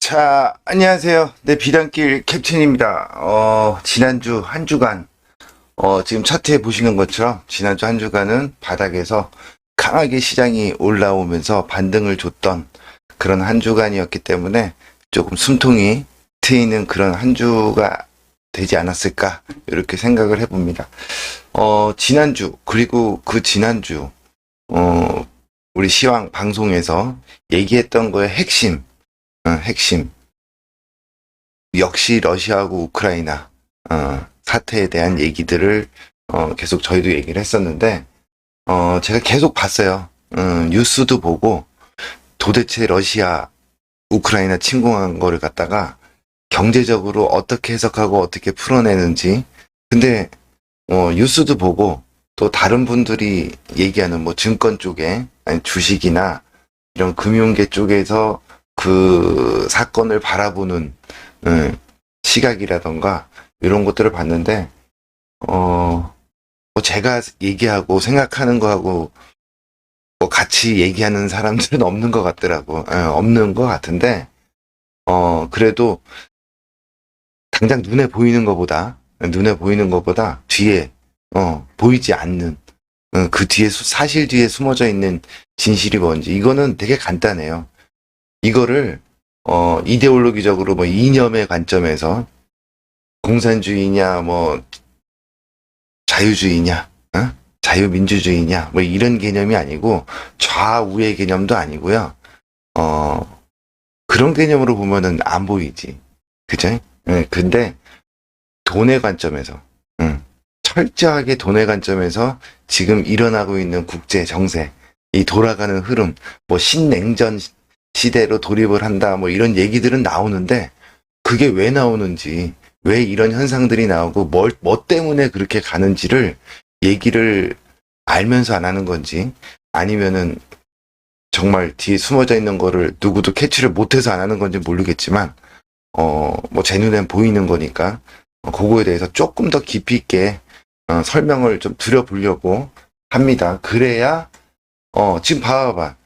자, 안녕하세요. 네, 비단길 캡틴입니다. 지난주 한 주간, 지금 차트에 보시는 것처럼 지난주 한 주간은 바닥에서 강하게 시장이 올라오면서 반등을 줬던 그런 한 주간이었기 때문에 조금 숨통이 트이는 그런 한 주가 되지 않았을까, 이렇게 생각을 해봅니다. 지난주, 그리고 그 지난주, 어, 우리 시황 방송에서 얘기했던 거의 핵심. 역시 러시아하고 우크라이나 사태에 대한 얘기들을 계속 저희도 얘기를 했었는데 제가 계속 봤어요. 뉴스도 보고 도대체 러시아 우크라이나 침공한 거를 갖다가 경제적으로 어떻게 해석하고 어떻게 풀어내는지. 근데 뉴스도 보고 또 다른 분들이 얘기하는 뭐 증권 쪽에 아니 주식이나 이런 금융계 쪽에서 그 사건을 바라보는 시각이라던가 이런 것들을 봤는데 뭐 제가 얘기하고 생각하는 거하고 뭐 같이 얘기하는 사람들은 없는 것 같더라고. 없는 것 같은데 그래도 당장 눈에 보이는 것보다 뒤에 보이지 않는 그 뒤에 사실 뒤에 숨어져 있는 진실이 뭔지 이거는 되게 간단해요. 이거를 이데올로기적으로 뭐 이념의 관점에서 공산주의냐 뭐 자유주의냐 자유민주주의냐 뭐 이런 개념이 아니고 좌우의 개념도 아니고요. 그런 개념으로 보면은 안 보이지. 그죠? 근데 돈의 관점에서 철저하게 돈의 관점에서 지금 일어나고 있는 국제 정세, 이 돌아가는 흐름, 뭐 신냉전 시대로 돌입을 한다, 뭐 이런 얘기들은 나오는데 그게 왜 나오는지, 왜 이런 현상들이 나오고 뭐 때문에 그렇게 가는지를 얘기를 알면서 안 하는 건지, 아니면은 정말 뒤에 숨어져 있는 거를 누구도 캐치를 못해서 안 하는 건지 모르겠지만, 뭐 제 눈엔 보이는 거니까, 그거에 대해서 조금 더 깊이 있게 설명을 좀 드려보려고 합니다. 그래야, 지금 봐봐.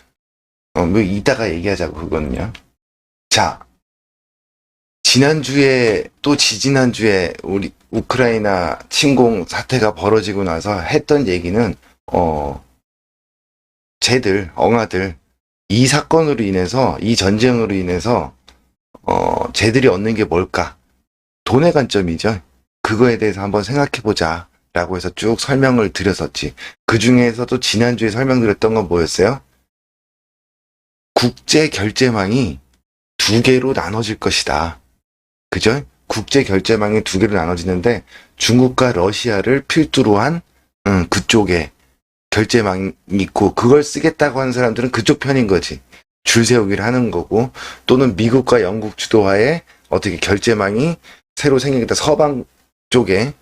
뭐 이따가 얘기하자고, 그거는요. 자, 지난주에 또 지지난주에 우리 우크라이나 침공 사태가 벌어지고 나서 했던 얘기는 엉아들 이 사건으로 인해서 이 전쟁으로 인해서 쟤들이 얻는 게 뭘까? 돈의 관점이죠. 그거에 대해서 한번 생각해보자 라고 해서 쭉 설명을 드렸었지. 그 중에서도 지난주에 설명드렸던 건 뭐였어요? 국제 결제망이 두 개로 나눠질 것이다. 그죠? 국제 결제망이 두 개로 나눠지는데 중국과 러시아를 필두로 한 그쪽에 결제망이 있고 그걸 쓰겠다고 하는 사람들은 그쪽 편인 거지. 줄 세우기를 하는 거고, 또는 미국과 영국 주도하에 어떻게 결제망이 새로 생기겠다. 서방 쪽에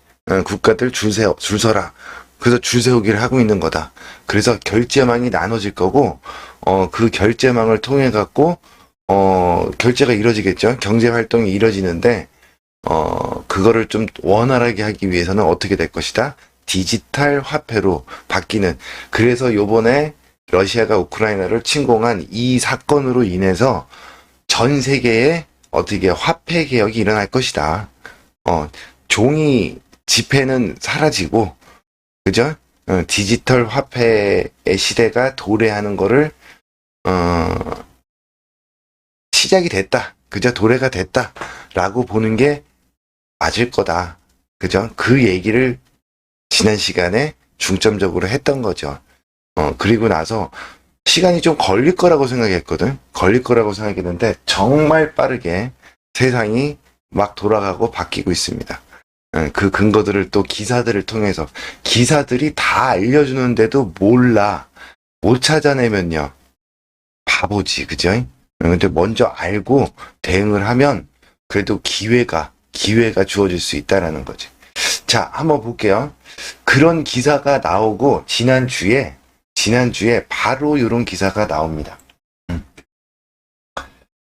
국가들 줄 서라. 그래서 줄 세우기를 하고 있는 거다. 그래서 결제망이 나눠질 거고, 그 결제망을 통해 갖고 결제가 이루어지겠죠. 경제 활동이 이루어지는데, 그거를 좀 원활하게 하기 위해서는 어떻게 될 것이다? 디지털 화폐로 바뀌는. 그래서 요번에 러시아가 우크라이나를 침공한 이 사건으로 인해서 전 세계에 어떻게 화폐 개혁이 일어날 것이다. 종이 지폐는 사라지고, 그죠? 디지털 화폐의 시대가 도래하는 거를 시작이 됐다. 그죠? 도래가 됐다. 라고 보는 게 맞을 거다. 그죠? 그 얘기를 지난 시간에 중점적으로 했던 거죠. 그리고 나서 시간이 좀 걸릴 거라고 생각했거든. 걸릴 거라고 생각했는데 정말 빠르게 세상이 막 돌아가고 바뀌고 있습니다. 그 근거들을 또 기사들을 통해서, 기사들이 다 알려주는데도 몰라. 못 찾아내면요. 바보지, 그죠? 근데 먼저 알고 대응을 하면 그래도 기회가 주어질 수 있다라는 거지. 자, 한번 볼게요. 그런 기사가 나오고 지난주에 바로 이런 기사가 나옵니다.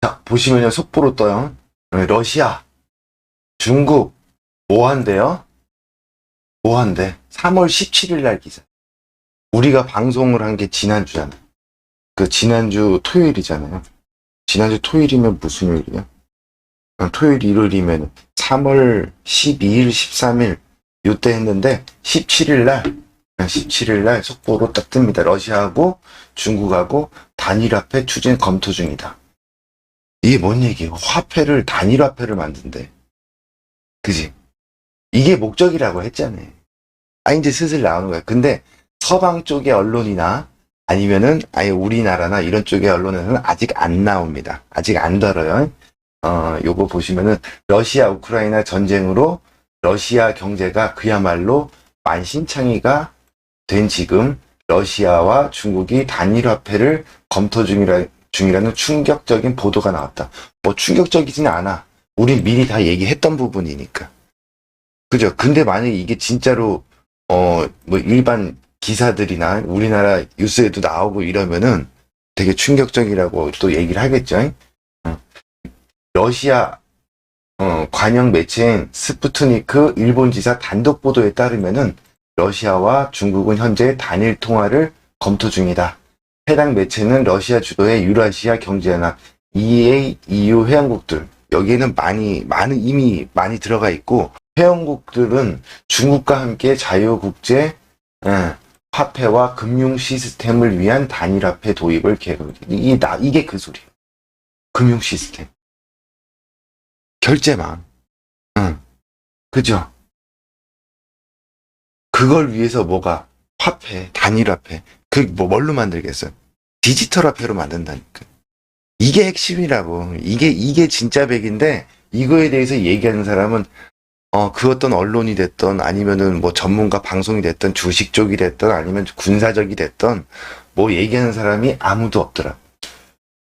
자, 보시면요, 속보로 떠요. 러시아, 중국 뭐 한대요? 뭐 한대? 3월 17일 날 기사. 우리가 방송을 한 게 지난주잖아. 그 지난주 토요일이잖아요. 지난주 토요일이면 무슨 요일이냐? 토요일, 일요일이면 3월 12일, 13일 요때 했는데 17일 날 속보로 딱 뜹니다. 러시아하고 중국하고 단일화폐 추진 검토 중이다. 이게 뭔 얘기예요? 단일화폐를 만든대. 그지? 이게 목적이라고 했잖아요. 이제 슬슬 나오는 거야. 근데 서방 쪽의 언론이나 아니면은 아예 우리나라나 이런 쪽의 언론에서는 아직 안 나옵니다. 아직 안 다뤄요. 요거 보시면은 러시아 우크라이나 전쟁으로 러시아 경제가 그야말로 만신창이가 된 지금 러시아와 중국이 단일화폐를 검토 중이라는 충격적인 보도가 나왔다. 뭐 충격적이지는 않아. 우린 미리 다 얘기했던 부분이니까. 그죠? 근데 만약에 이게 진짜로 뭐 일반 기사들이나 우리나라 뉴스에도 나오고 이러면은 되게 충격적이라고 또 얘기를 하겠죠. 러시아 관영 매체인 스푸트니크 일본 지사 단독 보도에 따르면은 러시아와 중국은 현재 단일 통화를 검토 중이다. 해당 매체는 러시아 주도의 유라시아 경제연합 EA, EU 회원국들 여기에는 이미 많이 들어가 있고 회원국들은 중국과 함께 자유국제 화폐와 금융 시스템을 위한 단일화폐 도입을 계획. 이게 그 소리예요. 금융 시스템, 결제망, 그죠? 그걸 위해서 뭐가 단일화폐, 뭘로 만들겠어요? 디지털 화폐로 만든다니까. 이게 핵심이라고. 이게 진짜 백인데 이거에 대해서 얘기하는 사람은 그 어떤 언론이 됐던 아니면은 뭐 전문가 방송이 됐던 주식 쪽이 됐던 아니면 군사적이 됐던 뭐 얘기하는 사람이 아무도 없더라.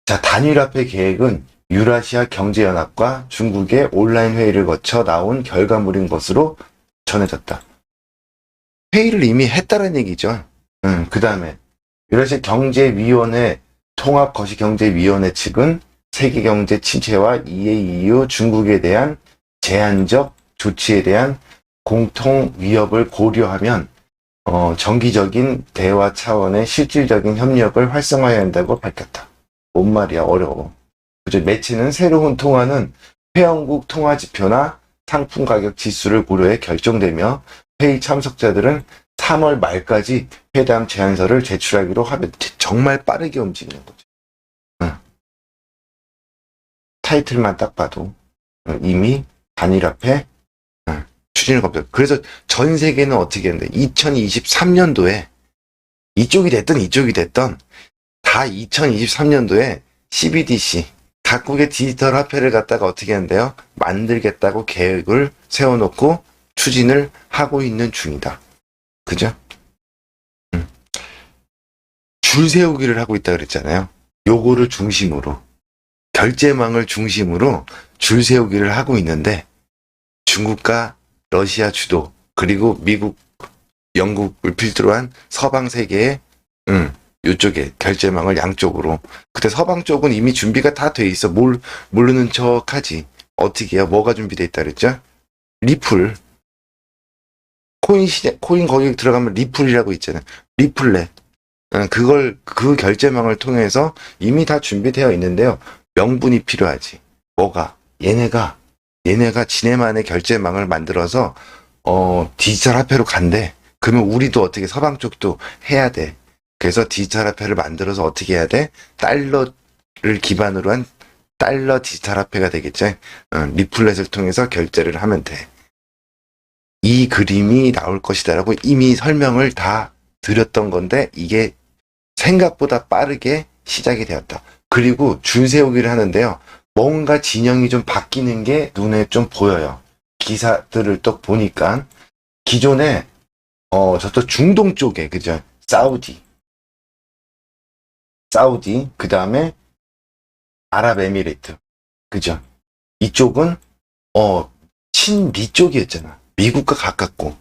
자, 단일화폐 계획은 유라시아 경제연합과 중국의 온라인 회의를 거쳐 나온 결과물인 것으로 전해졌다. 회의를 이미 했다는 얘기죠. 그 다음에 유라시아 경제위원회 통합거시경제위원회 측은 세계경제 침체와 EU 중국에 대한 제한적 조치에 대한 공통 위협을 고려하면 정기적인 대화 차원의 실질적인 협력을 활성화해야 한다고 밝혔다. 뭔 말이야, 어려워. 그죠? 매체는 새로운 통화는 회원국 통화지표나 상품 가격 지수를 고려해 결정되며 회의 참석자들은 3월 말까지 회담 제안서를 제출하기로 하면 정말 빠르게 움직이는 거죠. 타이틀만 딱 봐도 이미 단일화폐 추진을 검토. 그래서 전 세계는 어떻게 했는데 2023년도에 이쪽이 됐던 다 2023년도에 CBDC 각국의 디지털 화폐를 갖다가 어떻게 하는데요? 만들겠다고 계획을 세워놓고 추진을 하고 있는 중이다. 그죠? 줄 세우기를 하고 있다 그랬잖아요. 요거를 중심으로 결제망을 중심으로 줄 세우기를 하고 있는데 중국과 러시아 주도 그리고 미국, 영국을 필두로 한 서방 세계의 요쪽에 결제망을 양쪽으로. 근데 서방 쪽은 이미 준비가 다 돼 있어. 모르는 척하지. 어떻게 해요? 뭐가 준비돼 있다 그랬죠? 리플. 코인 거기 들어가면 리플이라고 있잖아요. 리플렛. 그 결제망을 통해서 이미 다 준비되어 있는데요. 명분이 필요하지. 뭐가? 얘네가 지네만의 결제망을 만들어서 디지털 화폐로 간대. 그러면 우리도 어떻게 서방 쪽도 해야 돼. 그래서 디지털 화폐를 만들어서 어떻게 해야 돼? 달러를 기반으로 한 달러 디지털 화폐가 되겠죠. 리플렛을 통해서 결제를 하면 돼. 이 그림이 나올 것이다라고 이미 설명을 다 드렸던 건데 이게 생각보다 빠르게 시작이 되었다. 그리고 줄 세우기를 하는데요. 뭔가 진영이 좀 바뀌는 게 눈에 좀 보여요. 기사들을 또 보니까 기존에 저쪽 중동 쪽에 그죠? 사우디 그 다음에 아랍에미리트 그죠? 이쪽은 친미 쪽이었잖아. 미국과 가깝고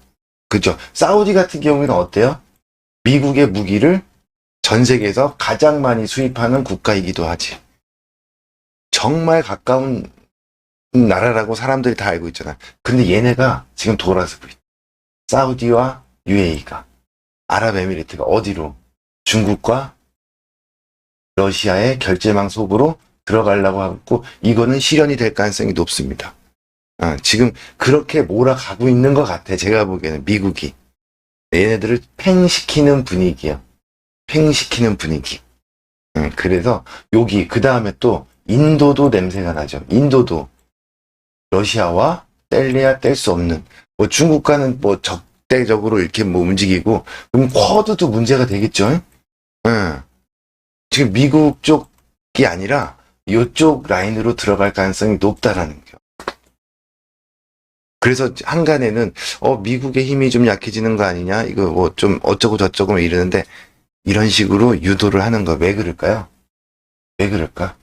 그죠? 사우디 같은 경우에는 어때요? 미국의 무기를 전 세계에서 가장 많이 수입하는 국가이기도 하지. 정말 가까운 나라라고 사람들이 다 알고 있잖아. 근데 얘네가 지금 돌아서고 있어. 사우디와 UAE가 아랍에미리트가 어디로? 중국과 러시아의 결제망 속으로 들어가려고 하고 이거는 실현이 될 가능성이 높습니다. 지금 그렇게 몰아가고 있는 것 같아. 제가 보기에는 미국이 얘네들을 팽시키는 분위기야. 팽시키는 분위기. 그래서 여기 그 다음에 또 인도도 냄새가 나죠. 인도도 러시아와 뗄래야 뗄 수 없는 뭐 중국과는 뭐 적대적으로 이렇게 뭐 움직이고 그럼 쿼드도 문제가 되겠죠. 지금 미국 쪽이 아니라 이쪽 라인으로 들어갈 가능성이 높다라는 거. 그래서 한간에는 미국의 힘이 좀 약해지는 거 아니냐 이거 뭐 좀 어쩌고 저쩌고 뭐 이러는데 이런 식으로 유도를 하는 거 왜 그럴까요? 왜 그럴까?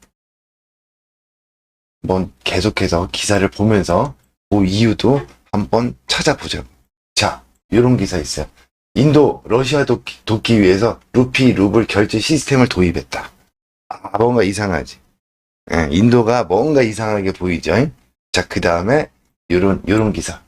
뭐 계속해서 기사를 보면서 그 이유도 한번 찾아보자고. 자, 이런 기사 있어요. 인도 러시아 돕기 위해서 루피 루블 결제 시스템을 도입했다. 뭔가 이상하지. 인도가 뭔가 이상하게 보이죠. 자, 그 다음에 요런 기사.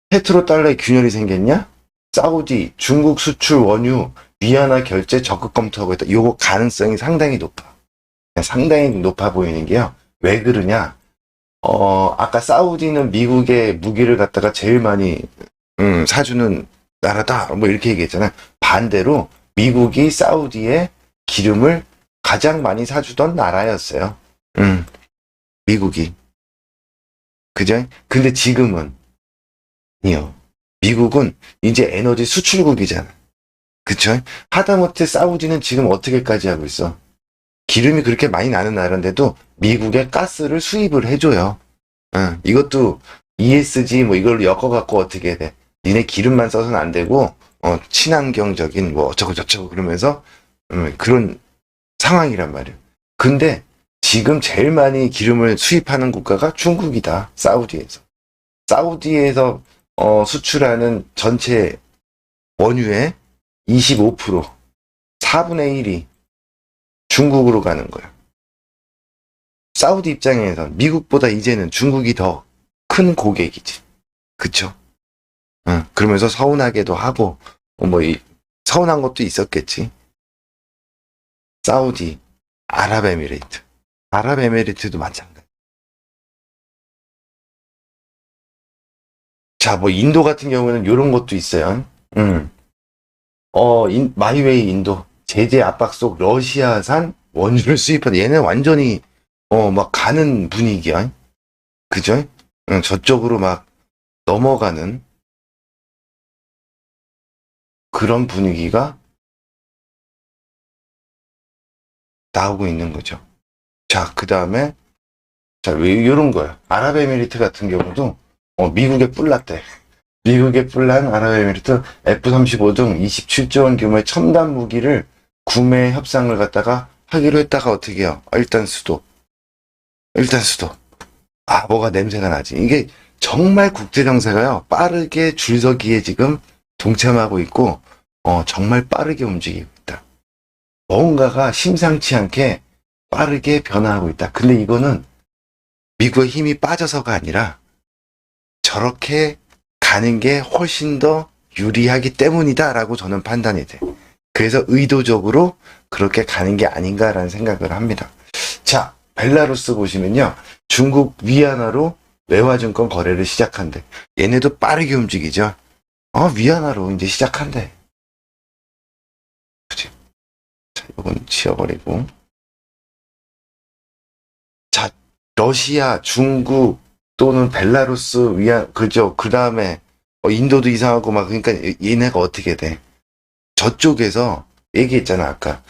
페트로 달러에 균열이 생겼냐? 사우디, 중국 수출 원유, 위안화 결제 적극 검토하고 있다. 요거 가능성이 상당히 높아. 상당히 높아 보이는 게요. 왜 그러냐? 아까 사우디는 미국의 무기를 갖다가 제일 많이 사주는 나라다. 뭐 이렇게 얘기했잖아요. 반대로 미국이 사우디에 기름을 가장 많이 사주던 나라였어요. 미국이. 그죠? 근데 지금은 아니요. 미국은 이제 에너지 수출국이잖아. 그쵸? 하다못해 사우디는 지금 어떻게까지 하고 있어? 기름이 그렇게 많이 나는 나라인데도 미국에 가스를 수입을 해줘요. 이것도 ESG 뭐 이걸로 엮어갖고 어떻게 해? 니네 기름만 써서는 안 되고 친환경적인 뭐 어쩌고 저쩌고 그러면서 그런 상황이란 말이에요. 근데 지금 제일 많이 기름을 수입하는 국가가 중국이다. 사우디에서. 사우디에서 수출하는 전체 원유의 25%, 4분의 1이 중국으로 가는 거야. 사우디 입장에서 미국보다 이제는 중국이 더 큰 고객이지. 그쵸? 그러면서 서운하게도 하고, 서운한 것도 있었겠지. 사우디, 아랍에미레이트. 아랍에미레이트도 마찬가지. 자, 뭐, 인도 같은 경우는 이런 것도 있어요. 마이웨이 인도. 제재 압박 속 러시아산 원유를 수입하다. 얘는 완전히, 막 가는 분위기야. 그죠? 저쪽으로 막 넘어가는 그런 분위기가 나오고 있는 거죠. 자, 그 다음에, 자, 왜 이런 거야. 아랍에미리트 같은 경우도, 미국에 뿔났대. 미국에 뿔난 아랍에미리트 F-35 등 27조 원 규모의 첨단 무기를 구매 협상을 갖다가 하기로 했다가 어떻게 해요? 일단 수도. 뭐가 냄새가 나지. 이게 정말 국제정세가요, 빠르게 줄서기에 지금 동참하고 있고, 정말 빠르게 움직이고 있다. 뭔가가 심상치 않게 빠르게 변화하고 있다. 근데 이거는 미국의 힘이 빠져서가 아니라 저렇게 가는 게 훨씬 더 유리하기 때문이다라고 저는 판단이 돼. 그래서 의도적으로 그렇게 가는 게 아닌가라는 생각을 합니다. 자, 벨라루스 보시면요. 중국 위안화로 외화증권 거래를 시작한대. 얘네도 빠르게 움직이죠. 위안화로 이제 시작한대. 그치? 자, 이건 지워버리고. 자, 러시아, 중국 또는 벨라루스 그죠? 그 다음에 인도도 이상하고 막 그러니까 얘네가 어떻게 돼? 저쪽에서 얘기했잖아 아까.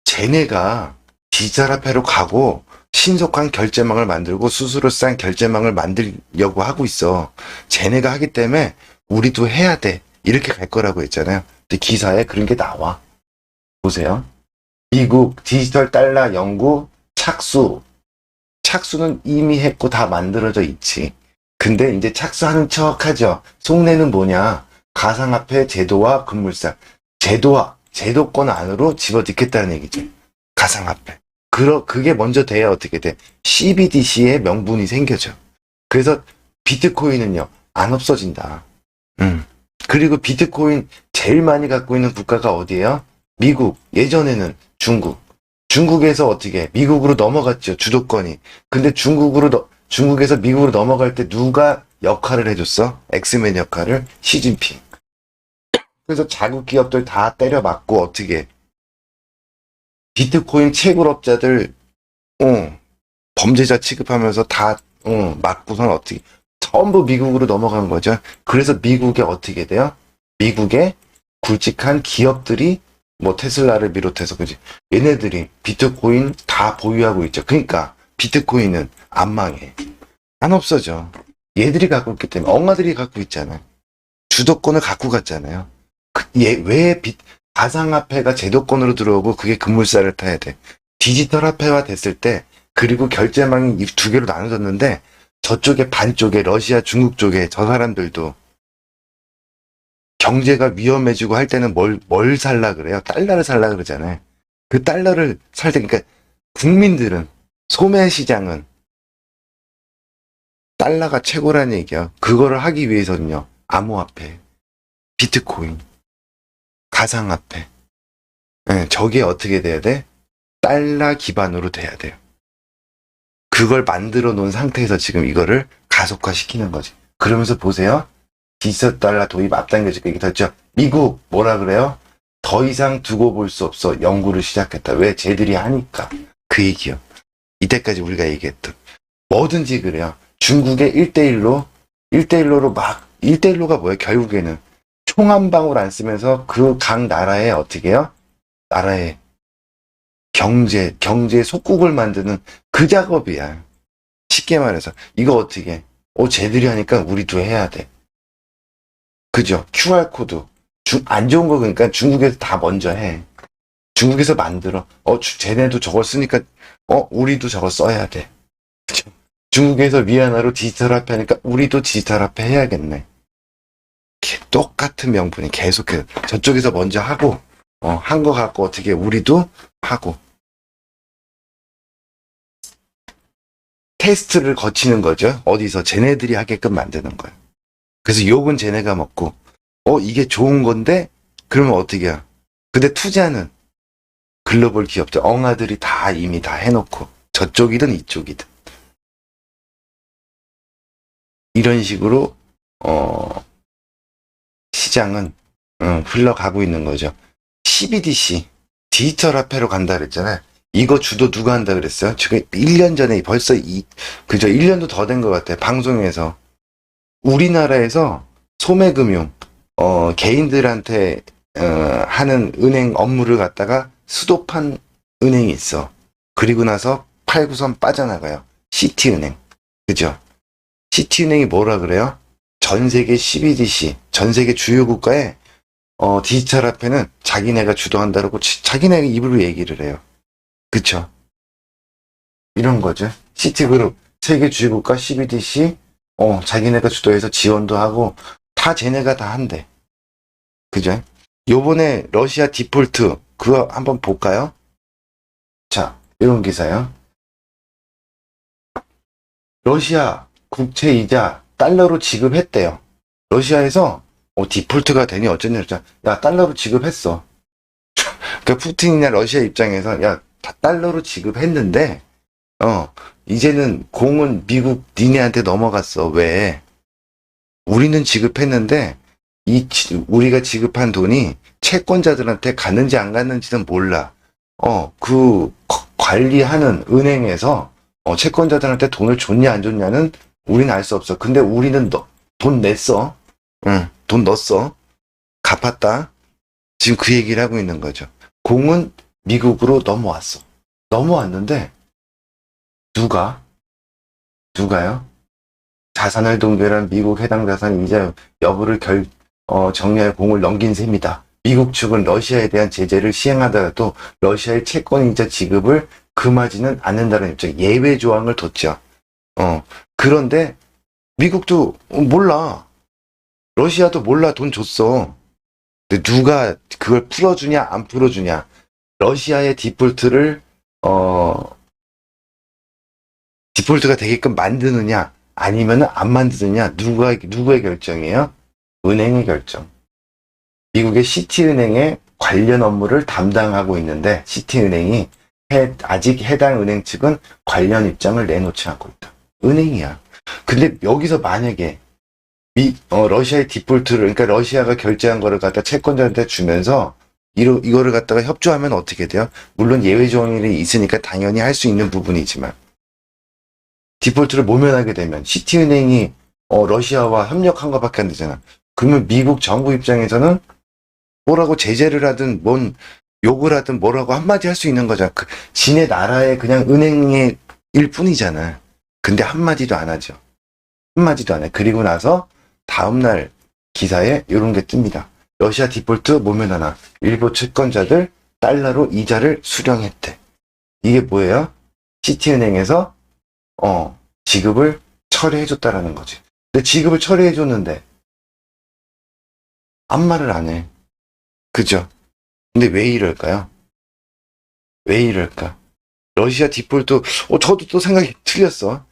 쟤네가 디지털화폐로 가고 신속한 결제망을 만들고 수수료싼 결제망을 만들려고 하고 있어. 쟤네가 하기 때문에 우리도 해야 돼. 이렇게 갈 거라고 했잖아요. 근데 기사에 그런 게 나와. 보세요. 미국 디지털 달러 연구 착수는 이미 했고 다 만들어져 있지. 근데 이제 착수하는 척 하죠. 속내는 뭐냐. 가상화폐 제도와 금물살. 제도권 안으로 집어넣겠다는 얘기죠. 가상화폐. 그게 먼저 돼야 어떻게 돼? CBDC의 명분이 생겨져. 그래서 비트코인은요, 안 없어진다. 그리고 비트코인 제일 많이 갖고 있는 국가가 어디예요? 미국, 예전에는 중국. 중국에서 어떻게 미국으로 넘어갔죠. 주도권이. 근데 중국에서 미국으로 넘어갈 때 누가 역할을 해줬어? 엑스맨 역할을 시진핑. 그래서 자국 기업들 다 때려 맞고 어떻게 비트코인 채굴업자들 범죄자 취급하면서 다 맞고선 어떻게 전부 미국으로 넘어간 거죠. 그래서 미국에 어떻게 돼요? 미국의 굵직한 기업들이 뭐 테슬라를 비롯해서 그지 얘네들이 비트코인 다 보유하고 있죠. 그러니까 비트코인은 안 망해. 안 없어져. 얘들이 갖고 있기 때문에 엉아들이 갖고 있잖아요. 주도권을 갖고 갔잖아요. 왜 가상화폐가 제도권으로 들어오고 그게 급물살을 타야 돼. 디지털 화폐화 됐을 때 그리고 결제망이 이 두 개로 나눠졌는데 저쪽에 반쪽에 러시아 중국 쪽에 저 사람들도 경제가 위험해지고 할 때는 뭘 살라 그래요? 달러를 살라 그러잖아요. 그 달러를 살 때, 그러니까 국민들은, 소매 시장은 달러가 최고라는 얘기야. 그거를 하기 위해서는요, 암호화폐, 비트코인, 가상화폐. 저게 어떻게 돼야 돼? 달러 기반으로 돼야 돼요. 그걸 만들어 놓은 상태에서 지금 이거를 가속화시키는 거지. 그러면서 보세요. 디지털 달러 도입 앞당겨지고 이게 됐죠. 미국 뭐라 그래요? 더 이상 두고 볼 수 없어. 연구를 시작했다. 왜? 쟤들이 하니까. 그 얘기요. 이때까지 우리가 얘기했던. 뭐든지 그래요. 중국의 1대1로로 막 1대1로가 뭐예요? 결국에는 총 한 방울 안 쓰면서 그 각 나라에 어떻게 해요? 나라의 경제 속국을 만드는 그 작업이야. 쉽게 말해서 이거 어떻게 해? 쟤들이 하니까 우리도 해야 돼. 그죠? QR코드. 안 좋은 거 그러니까 중국에서 다 먼저 해. 중국에서 만들어. 쟤네도 저걸 쓰니까, 우리도 저거 써야 돼. 그죠? 중국에서 위안화로 디지털 화폐 하니까 우리도 디지털 화폐 해야겠네. 똑같은 명분이 계속해서 저쪽에서 먼저 하고, 한 거 갖고 어떻게 우리도 하고. 테스트를 거치는 거죠. 어디서 쟤네들이 하게끔 만드는 거예요. 그래서 욕은 쟤네가 먹고 이게 좋은 건데 그러면 어떻게 해요? 근데 투자는 글로벌 기업들 엉아들이 다 이미 다 해놓고 저쪽이든 이쪽이든 이런 식으로 시장은 흘러가고 있는 거죠. CBDC 디지털 화폐로 간다 그랬잖아요. 이거 주도 누가 한다 그랬어요? 지금 1년 전에 벌써 1년도 더 된 것 같아요. 방송에서 우리나라에서 소매금융 개인들한테 하는 은행 업무를 갖다가 수도판 은행이 있어. 그리고 나서 팔고선 빠져나가요. 시티은행. 그죠? 시티은행이 뭐라 그래요? 전 세계 CBDC, 전 세계 주요 국가에 디지털 화폐는 자기네가 주도한다고 자기네가 입으로 얘기를 해요. 그쵸? 이런 거죠. 시티그룹, 세계 주요 국가 CBDC, 자기네가 주도해서 지원도 하고 다 쟤네가 다 한대. 그죠? 요번에 러시아 디폴트 그거 한번 볼까요? 자, 이런 기사요. 러시아 국채이자 달러로 지급했대요. 러시아에서 디폴트가 되니 어쩌냐. 야, 달러로 지급했어. 그러니까 푸틴이나 러시아 입장에서 야, 다 달러로 지급했는데 이제는 공은 미국 니네한테 넘어갔어. 왜? 우리는 지급했는데 우리가 지급한 돈이 채권자들한테 갔는지 안 갔는지는 몰라. 그 관리하는 은행에서 채권자들한테 돈을 줬냐 안 줬냐는 우리는 알 수 없어. 근데 우리는 돈 냈어. 돈 넣었어. 갚았다. 지금 그 얘기를 하고 있는 거죠. 공은 미국으로 넘어왔어. 넘어왔는데 누가요? 자산을 동결한 미국 해당 자산 이자 여부를 정리할 공을 넘긴 셈이다. 미국 측은 러시아에 대한 제재를 시행하더라도 러시아의 채권이자 지급을 금하지는 않는다는 입장, 예외 조항을 뒀죠. 그런데 미국도 몰라. 러시아도 몰라. 돈 줬어. 근데 누가 그걸 풀어주냐 안 풀어주냐. 러시아의 디폴트가 되게끔 만드느냐 아니면 안 만드느냐 누구의 결정이에요? 은행의 결정. 미국의 시티은행의 관련 업무를 담당하고 있는데 시티은행이 아직 해당 은행 측은 관련 입장을 내놓지 않고 있다. 은행이야. 근데 여기서 만약에 러시아의 디폴트를, 그러니까 러시아가 결제한 거를 갖다 채권자한테 주면서 이거를 갖다가 협조하면 어떻게 돼요? 물론 예외 조항이 있으니까 당연히 할 수 있는 부분이지만, 디폴트를 모면하게 되면 시티은행이 러시아와 협력한 것밖에 안 되잖아. 그러면 미국 정부 입장에서는 뭐라고 제재를 하든 뭔 욕을 하든 뭐라고 한마디 할 수 있는 거잖아. 지네 나라의 그냥 은행의 일 뿐이잖아. 근데 한마디도 안 하죠. 한마디도 안 해. 그리고 나서 다음날 기사에 이런 게 뜹니다. 러시아 디폴트 모면하나 일부 채권자들 달러로 이자를 수령했대. 이게 뭐예요? 시티은행에서 지급을 처리해줬다라는 거지. 근데 지급을 처리해줬는데 아무 말을 안 해. 그죠? 근데 왜 이럴까요? 왜 이럴까? 러시아 디폴트, 저도 또 생각이 틀렸어.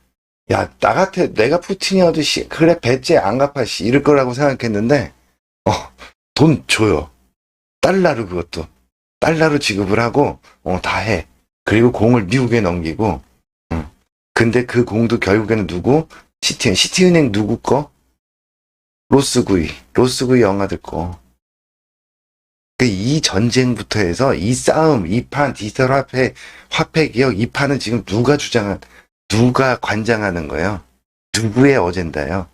야, 내가 푸틴이어도 그래, 배째 안 갚아, 이럴 거라고 생각했는데, 돈 줘요. 그것도. 달러로 지급을 하고, 다 해. 그리고 공을 미국에 넘기고, 근데 그 공도 결국에는 누구? 시티은행 누구 거? 로스구이 영아들 거. 이 전쟁부터 해서 이 싸움, 이 판, 디지털 화폐 개혁, 이 판은 지금 누가 관장하는 거예요? 누구의 어젠다예요?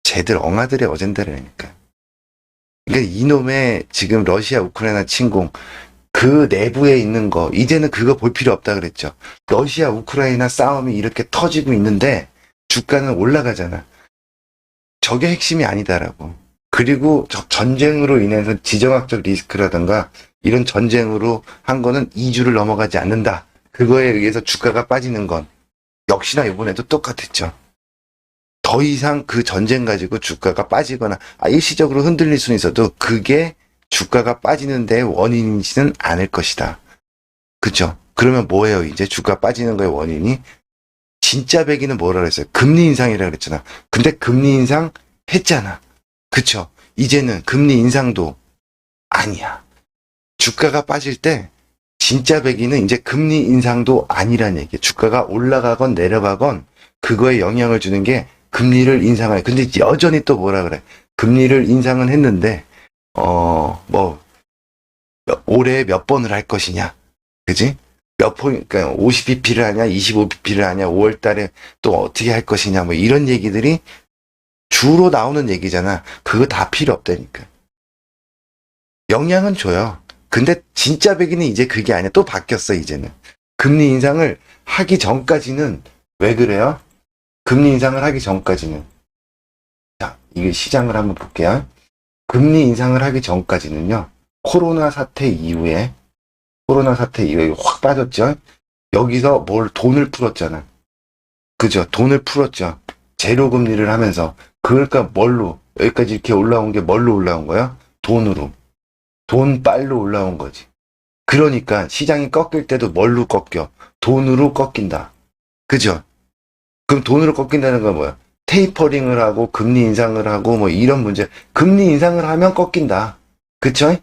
쟤들 엉아들의 어젠다라니까. 그러니까 이놈의 지금 러시아 우크라이나 침공, 그 내부에 있는 거, 이제는 그거 볼 필요 없다 그랬죠. 러시아 우크라이나 싸움이 이렇게 터지고 있는데 주가는 올라가잖아. 저게 핵심이 아니다라고. 그리고 전쟁으로 인해서 지정학적 리스크라든가 이런 전쟁으로 한 거는 2주를 넘어가지 않는다. 그거에 의해서 주가가 빠지는 건 역시나 이번에도 똑같았죠. 더 이상 그 전쟁 가지고 주가가 빠지거나 일시적으로 흔들릴 수는 있어도 그게 주가가 빠지는 데 원인이지는 않을 것이다. 그쵸? 그러면 뭐예요? 이제 주가 빠지는 거의 원인이? 진짜 배기는 뭐라 그랬어요? 금리 인상이라 그랬잖아. 근데 금리 인상 했잖아. 그쵸? 이제는 금리 인상도 아니야. 주가가 빠질 때 진짜 배기는 이제 금리 인상도 아니란 얘기야. 주가가 올라가건 내려가건 그거에 영향을 주는 게 금리를 인상해. 근데 여전히 또 뭐라 그래? 금리를 인상은 했는데 올해 몇 번을 할 것이냐. 그지? 그러니까 50bp를 하냐, 25bp를 하냐, 5월 달에 또 어떻게 할 것이냐, 뭐 이런 얘기들이 주로 나오는 얘기잖아. 그거 다 필요 없다니까. 영향은 줘요. 근데 진짜 배기는 이제 그게 아니야. 또 바뀌었어, 이제는. 금리 인상을 하기 전까지는 왜 그래요? 금리 인상을 하기 전까지는. 자, 이게 시장을 한번 볼게요. 금리 인상을 하기 전까지는요. 코로나 사태 이후에 확 빠졌죠. 여기서 돈을 풀었잖아. 그죠? 돈을 풀었죠. 제로 금리를 하면서. 그러니까 뭘로? 여기까지 이렇게 올라온 게 뭘로 올라온 거야? 돈으로. 돈빨로 올라온 거지. 그러니까 시장이 꺾일 때도 뭘로 꺾여? 돈으로 꺾인다. 그죠? 그럼 돈으로 꺾인다는 건 뭐야? 테이퍼링을 하고 금리 인상을 하고 뭐 이런 문제. 금리 인상을 하면 꺾인다. 그쵸?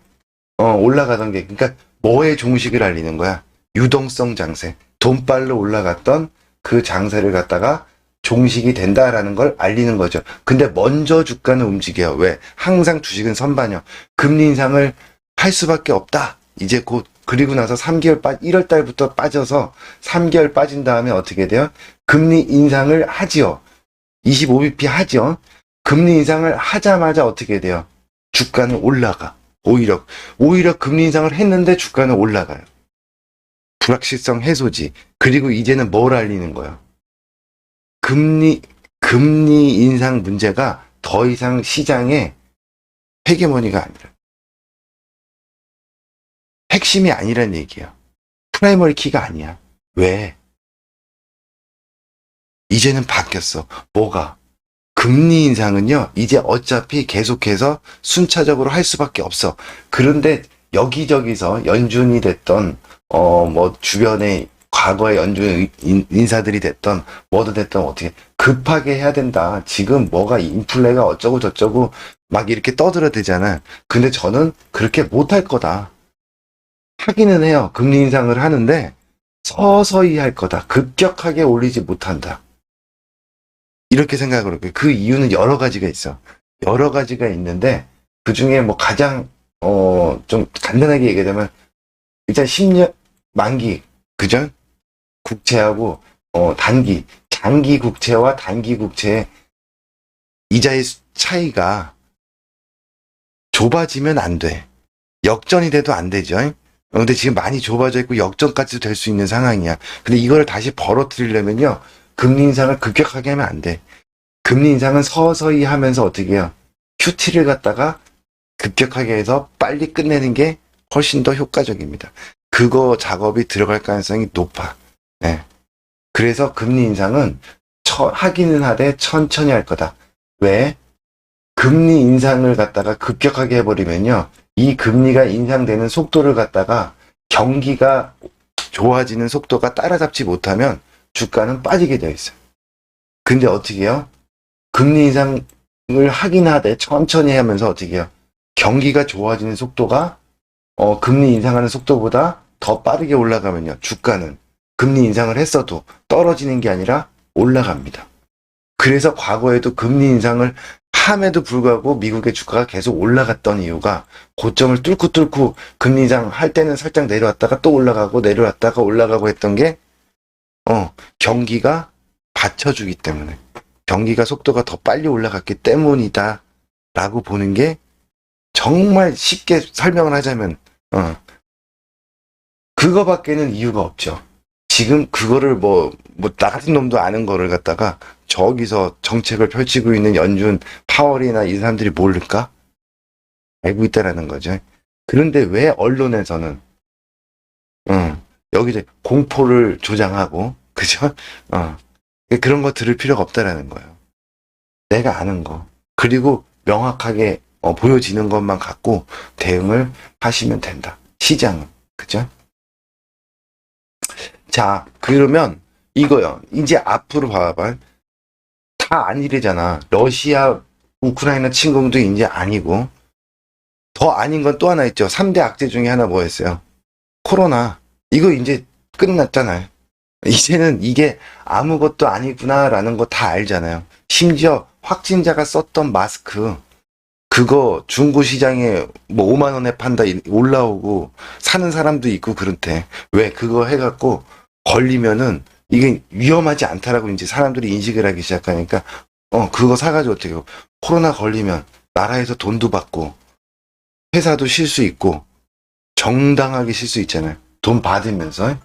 올라가던 게. 그러니까 뭐에 종식을 알리는 거야? 유동성 장세. 돈빨로 올라갔던 그 장세를 갖다가 종식이 된다라는 걸 알리는 거죠. 근데 먼저 주가는 움직여요. 왜? 항상 주식은 선반영. 금리 인상을 할 수밖에 없다. 이제 곧 그리고 나서 1월 달부터 빠져서 3개월 빠진 다음에 어떻게 돼요? 금리 인상을 하지요. 25bp 하죠. 금리 인상을 하자마자 어떻게 돼요? 주가는 올라가. 오히려 금리 인상을 했는데 주가는 올라가요. 불확실성 해소지. 그리고 이제는 뭘 알리는 거예요? 금리 인상 문제가 더 이상 시장의 헤게모니가 아니라 핵심이 아니란 얘기야. 프라이머리 키가 아니야. 왜? 이제는 바뀌었어. 뭐가? 금리 인상은요, 이제 어차피 계속해서 순차적으로 할 수밖에 없어. 그런데 여기저기서 연준이 됐던, 주변에 과거의 연준 인사들이 됐던, 뭐도 됐던 어떻게 급하게 해야 된다. 지금 뭐가 인플레가 어쩌고 저쩌고 막 이렇게 떠들어대잖아. 근데 저는 그렇게 못할 거다. 하기는 해요. 금리 인상을 하는데 서서히 할 거다. 급격하게 올리지 못한다. 이렇게 생각을 해요. 그 이유는 여러 가지가 있어. 여러 가지가 있는데, 그 중에 뭐 가장, 좀 간단하게 얘기하자면, 일단 10년, 만기, 그죠? 국채하고, 단기, 장기 국채와 단기 국채의 이자의 차이가 좁아지면 안 돼. 역전이 돼도 안 되죠. 근데 지금 많이 좁아져 있고 역전까지도 될 수 있는 상황이야. 근데 이거를 다시 벌어뜨리려면요. 금리 인상을 급격하게 하면 안 돼. 금리 인상은 서서히 하면서 어떻게 해요? QT를 갖다가 급격하게 해서 빨리 끝내는 게 훨씬 더 효과적입니다. 그거 작업이 들어갈 가능성이 높아. 네. 그래서 금리 인상은 하기는 하되 천천히 할 거다. 왜? 금리 인상을 갖다가 급격하게 해버리면요. 이 금리가 인상되는 속도를 갖다가 경기가 좋아지는 속도가 따라잡지 못하면 주가는 빠지게 되어 있어요. 근데 어떻게 해요? 금리 인상을 하긴 하되 천천히 하면서 어떻게 해요? 경기가 좋아지는 속도가 금리 인상하는 속도보다 더 빠르게 올라가면요. 주가는 금리 인상을 했어도 떨어지는 게 아니라 올라갑니다. 그래서 과거에도 금리 인상을 함에도 불구하고 미국의 주가가 계속 올라갔던 이유가 고점을 뚫고 금리 인상 할 때는 살짝 내려왔다가 또 올라가고 내려왔다가 올라가고 했던 게 경기가 받쳐주기 때문에 경기가 속도가 더 빨리 올라갔기 때문이다 라고 보는 게 정말 쉽게 설명을 하자면 그거밖에는 이유가 없죠. 지금 그거를 나 같은 놈도 아는 거를 갖다가 저기서 정책을 펼치고 있는 연준 파월이나 이 사람들이 모를까? 알고 있다라는 거죠. 그런데 왜 언론에서는 여기서 공포를 조장하고 그죠? 그런 거 들을 필요가 없다라는 거예요. 내가 아는 거 그리고 명확하게 보여지는 것만 갖고 대응을 하시면 된다. 시장은 그죠? 자, 그러면 이거요. 이제 앞으로 봐봐. 다 아니래잖아. 러시아, 우크라이나 침공도 이제 아니고 더 아닌 건 또 하나 있죠. 3대 악재 중에 하나 뭐였어요? 코로나. 이거 이제 끝났잖아요. 이제는 이게 아무것도 아니구나라는 거 다 알잖아요. 심지어 확진자가 썼던 마스크 그거 중고 시장에 뭐 5만 원에 판다 올라오고 사는 사람도 있고 그렇대. 왜 그거 해갖고 걸리면은 이게 위험하지 않다라고 이제 사람들이 인식을 하기 시작하니까 그거 사가지고 어떻게 해요? 코로나 걸리면 나라에서 돈도 받고 회사도 쉴 수 있고 정당하게 쉴 수 있잖아요. 돈 받으면서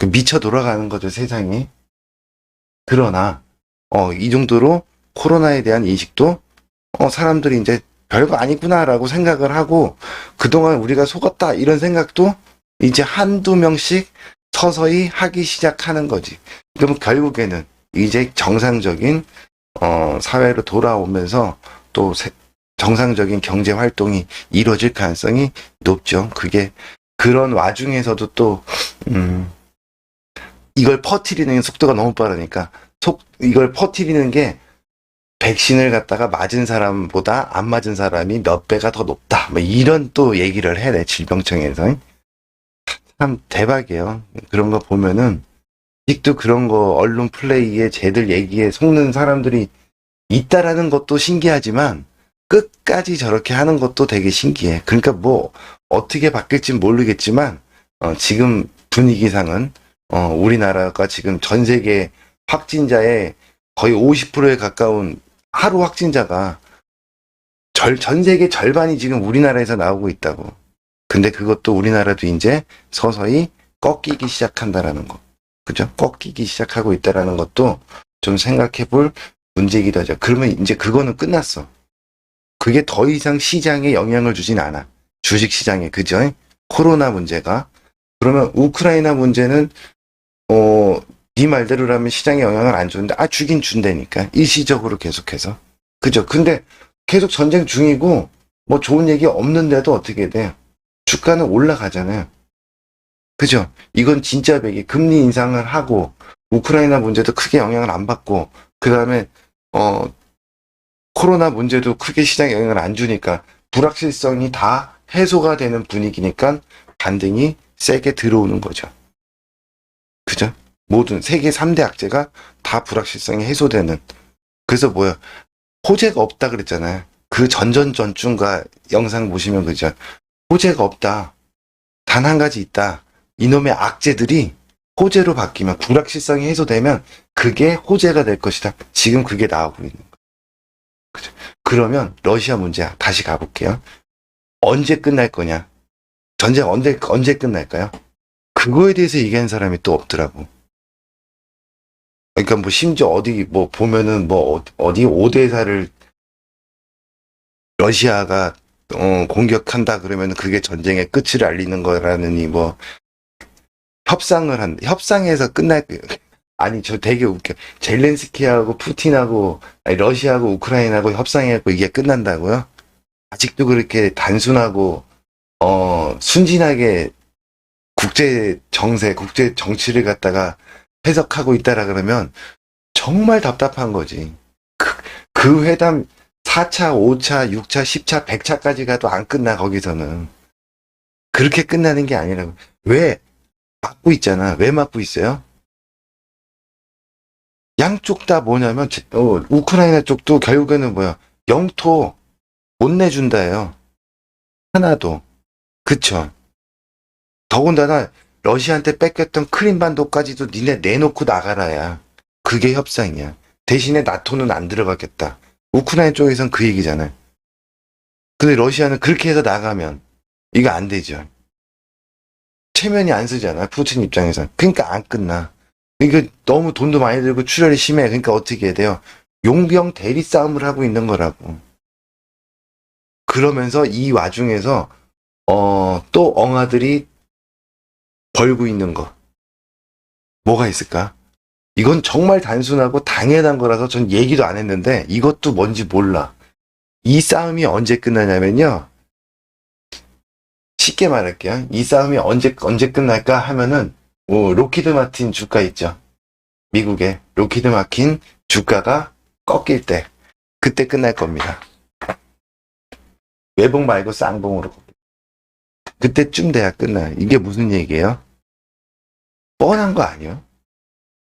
미쳐 돌아가는 거죠 세상이. 그러나 이 정도로 코로나에 대한 인식도 사람들이 이제 별거 아니구나라고 생각을 하고 그동안 우리가 속았다 이런 생각도 이제 한두 명씩 서서히 하기 시작하는 거지. 그럼 결국에는 이제 정상적인 사회로 돌아오면서 또 정상적인 경제 활동이 이루어질 가능성이 높죠. 그게 그런 와중에서도 또 이걸 퍼뜨리는 속도가 너무 빠르니까 이걸 퍼뜨리는 게 백신을 갖다가 맞은 사람보다 안 맞은 사람이 몇 배가 더 높다. 뭐 이런 또 얘기를 해내 질병청에서. 참 대박이에요. 그런 거 보면은 아직도 그런 거 언론 플레이에 쟤들 얘기에 속는 사람들이 있다라는 것도 신기하지만 끝까지 저렇게 하는 것도 되게 신기해. 그러니까 뭐 어떻게 바뀔지 모르겠지만 지금 분위기상은 우리나라가 지금 전 세계 확진자의 거의 50%에 가까운 하루 확진자가 전 세계 절반이 지금 우리나라에서 나오고 있다고. 근데 그것도 우리나라도 이제 서서히 꺾이기 시작한다라는 거. 그죠? 꺾이기 시작하고 있다라는 것도 좀 생각해 볼 문제이기도 하죠. 그러면 이제 그거는 끝났어. 그게 더 이상 시장에 영향을 주진 않아. 주식 시장에. 그죠? 코로나 문제가. 그러면 우크라이나 문제는 네 말대로라면 시장에 영향을 안 주는데 주긴 준다니까. 일시적으로 계속해서. 그죠? 근데 계속 전쟁 중이고 뭐 좋은 얘기 없는데도 어떻게 돼? 주가는 올라가잖아요. 그죠? 이건 진짜 백이 금리 인상을 하고 우크라이나 문제도 크게 영향을 안 받고 그 다음에 코로나 문제도 크게 시장에 영향을 안 주니까 불확실성이 다 해소가 되는 분위기니까 반등이 세게 들어오는 거죠. 그죠? 모든 세계 3대 악재가 다 불확실성이 해소되는. 그래서 뭐야? 호재가 없다 그랬잖아요. 그 전전전중과 영상 보시면 그죠? 호재가 없다. 단 한 가지 있다. 이놈의 악재들이 호재로 바뀌면 불확실성이 해소되면 그게 호재가 될 것이다. 지금 그게 나오고 있는 거예요. 그죠? 그러면 러시아 문제 다시 가볼게요. 언제 끝날 거냐? 전쟁 언제 끝날까요? 그거에 대해서 얘기하는 사람이 또 없더라고. 그러니까 뭐 심지어 어디 뭐 보면은 뭐 어디 오대사를 러시아가 공격한다 그러면 그게 전쟁의 끝을 알리는 거라느니 뭐 협상에서 끝날 아니 저 되게 웃겨. 젤렌스키하고 푸틴하고 아니, 러시아하고 우크라이나하고 협상해갖고 이게 끝난다고요? 아직도 그렇게 단순하고 순진하게 국제 정세, 국제 정치를 갖다가 해석하고 있다라 그러면 정말 답답한 거지. 그 회담 4차, 5차, 6차, 10차, 100차까지 가도 안 끝나 거기서는. 그렇게 끝나는 게 아니라고. 왜? 막고 있잖아. 왜 막고 있어요? 양쪽 다 뭐냐면 우크라이나 쪽도 결국에는 뭐야? 영토 못 내준다예요. 하나도. 그쵸? 더군다나 러시아한테 뺏겼던 크림반도까지도 니네 내놓고 나가라야. 그게 협상이야. 대신에 나토는 안 들어가겠다. 우크라이나 쪽에선 그 얘기잖아요. 근데 러시아는 그렇게 해서 나가면 이거 안 되죠. 체면이 안 쓰잖아. 푸틴 입장에선. 그러니까 안 끝나. 이거 너무 돈도 많이 들고 출혈이 심해. 그러니까 어떻게 해야 돼요? 용병 대리 싸움을 하고 있는 거라고. 그러면서 이 와중에서 또 엉아들이 벌고 있는 거. 뭐가 있을까? 이건 정말 단순하고 당연한 거라서 전 얘기도 안 했는데 이것도 뭔지 몰라. 이 싸움이 언제 끝나냐면요. 쉽게 말할게요. 이 싸움이 언제 끝날까 하면은 로키드 마틴 주가 있죠. 미국의 로키드 마틴 주가가 꺾일 때 그때 끝날 겁니다. 외봉 말고 쌍봉으로. 그때쯤 돼야 끝나요. 이게 무슨 얘기예요? 뻔한 거 아니에요?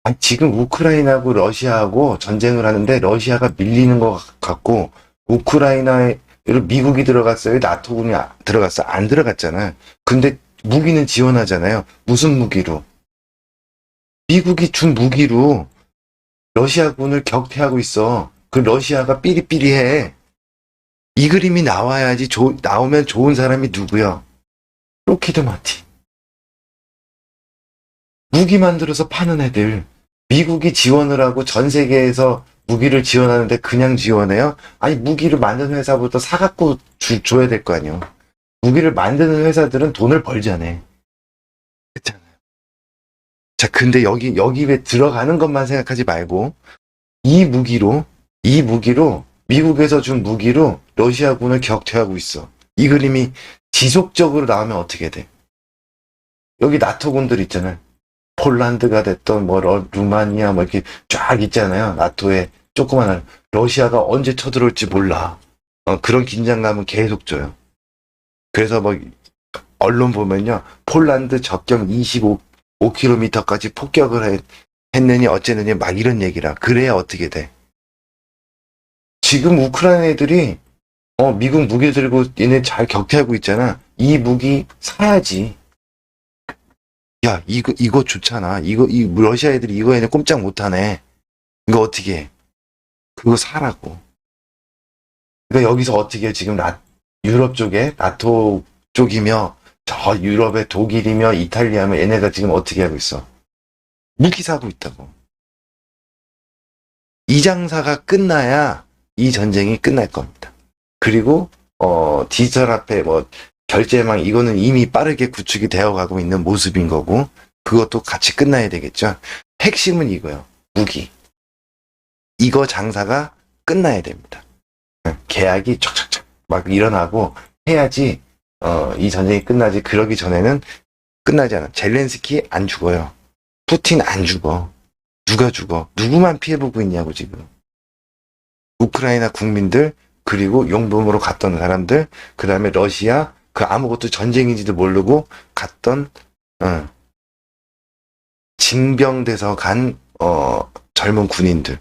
아니, 지금 우크라이나하고 러시아하고 전쟁을 하는데 러시아가 밀리는 것 같고 우크라이나에 미국이 들어갔어요? 나토군이 들어갔어? 안 들어갔잖아. 근데 무기는 지원하잖아요. 무슨 무기로? 미국이 준 무기로 러시아군을 격퇴하고 있어. 그 러시아가 삐리삐리해. 이 그림이 나와야지 나오면 좋은 사람이 누구야? 로키드 마틴. 무기 만들어서 파는 애들. 미국이 지원을 하고 전 세계에서 무기를 지원하는데 그냥 지원해요? 아니 무기를 만드는 회사부터 사갖고 줘야 될 거 아니에요. 무기를 만드는 회사들은 돈을 벌잖아요. 그렇잖아요. 자, 근데 여기 왜 들어가는 것만 생각하지 말고 이 무기로 미국에서 준 무기로 러시아군을 격퇴하고 있어. 이 그림이 지속적으로 나오면 어떻게 돼? 여기 나토군들 있잖아요. 폴란드가 됐던 뭐 루마니아 뭐 이렇게 쫙 있잖아요. 나토에 조그만한 러시아가 언제 쳐들어올지 몰라. 그런 긴장감은 계속 줘요. 그래서 뭐 언론 보면요. 폴란드 접경 25km까지 폭격을 했느니 어쨌느니 막 이런 얘기라. 그래야 어떻게 돼? 지금 우크라이나 애들이 미국 무기 들고 얘네 잘 격퇴하고 있잖아. 이 무기 사야지. 야, 이거 좋잖아. 이 러시아 애들이 이거 얘네 꼼짝 못하네. 이거 어떻게 해? 그거 사라고. 그러니까 여기서 어떻게 해? 지금 유럽 쪽에 나토 쪽이며 저 유럽의 독일이며 이탈리아며 얘네가 지금 어떻게 하고 있어? 무기 사고 있다고. 이 장사가 끝나야 이 전쟁이 끝날 겁니다. 그리고 디지털 화폐 뭐 결제망 이거는 이미 빠르게 구축이 되어가고 있는 모습인 거고 그것도 같이 끝나야 되겠죠. 핵심은 이거예요. 무기. 이거 장사가 끝나야 됩니다. 계약이 촉촉촉 막 일어나고 해야지 이 전쟁이 끝나지. 그러기 전에는 끝나지 않아. 젤렌스키 안 죽어요. 푸틴 안 죽어. 누가 죽어? 누구만 피해보고 있냐고 지금. 우크라이나 국민들 그리고 용병으로 갔던 사람들 그 다음에 러시아 그 아무것도 전쟁인지도 모르고 갔던 어, 징병돼서 간 젊은 군인들.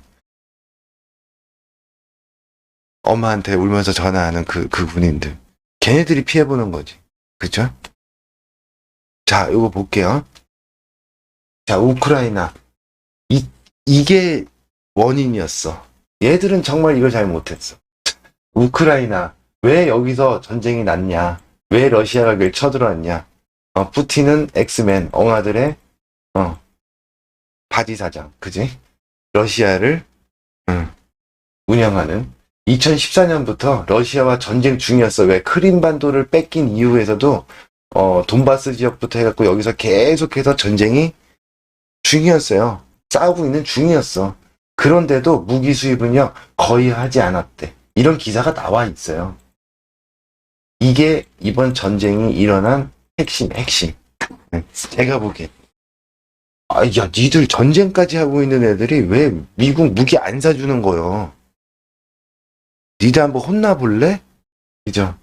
엄마한테 울면서 전화하는 그 군인들. 걔네들이 피해보는 거지. 그죠? 자, 이거 볼게요. 자, 우크라이나. 이게 원인이었어. 얘들은 정말 이걸 잘 못했어. 우크라이나. 왜 여기서 전쟁이 났냐? 왜 러시아가 그걸 쳐들어왔냐? 푸틴은 엑스맨, 엉아들의, 바지사장. 그지? 러시아를, 운영하는. 2014년부터 러시아와 전쟁 중이었어. 왜 크림반도를 뺏긴 이후에서도 돈바스 지역부터 해갖고 여기서 계속해서 전쟁이 중이었어요. 싸우고 있는 중이었어. 그런데도 무기 수입은요 거의 하지 않았대. 이런 기사가 나와 있어요. 이게 이번 전쟁이 일어난 핵심. 제가 보기엔 야 니들 전쟁까지 하고 있는 애들이 왜 미국 무기 안 사주는 거요? 니들 한번 혼나볼래? 그죠?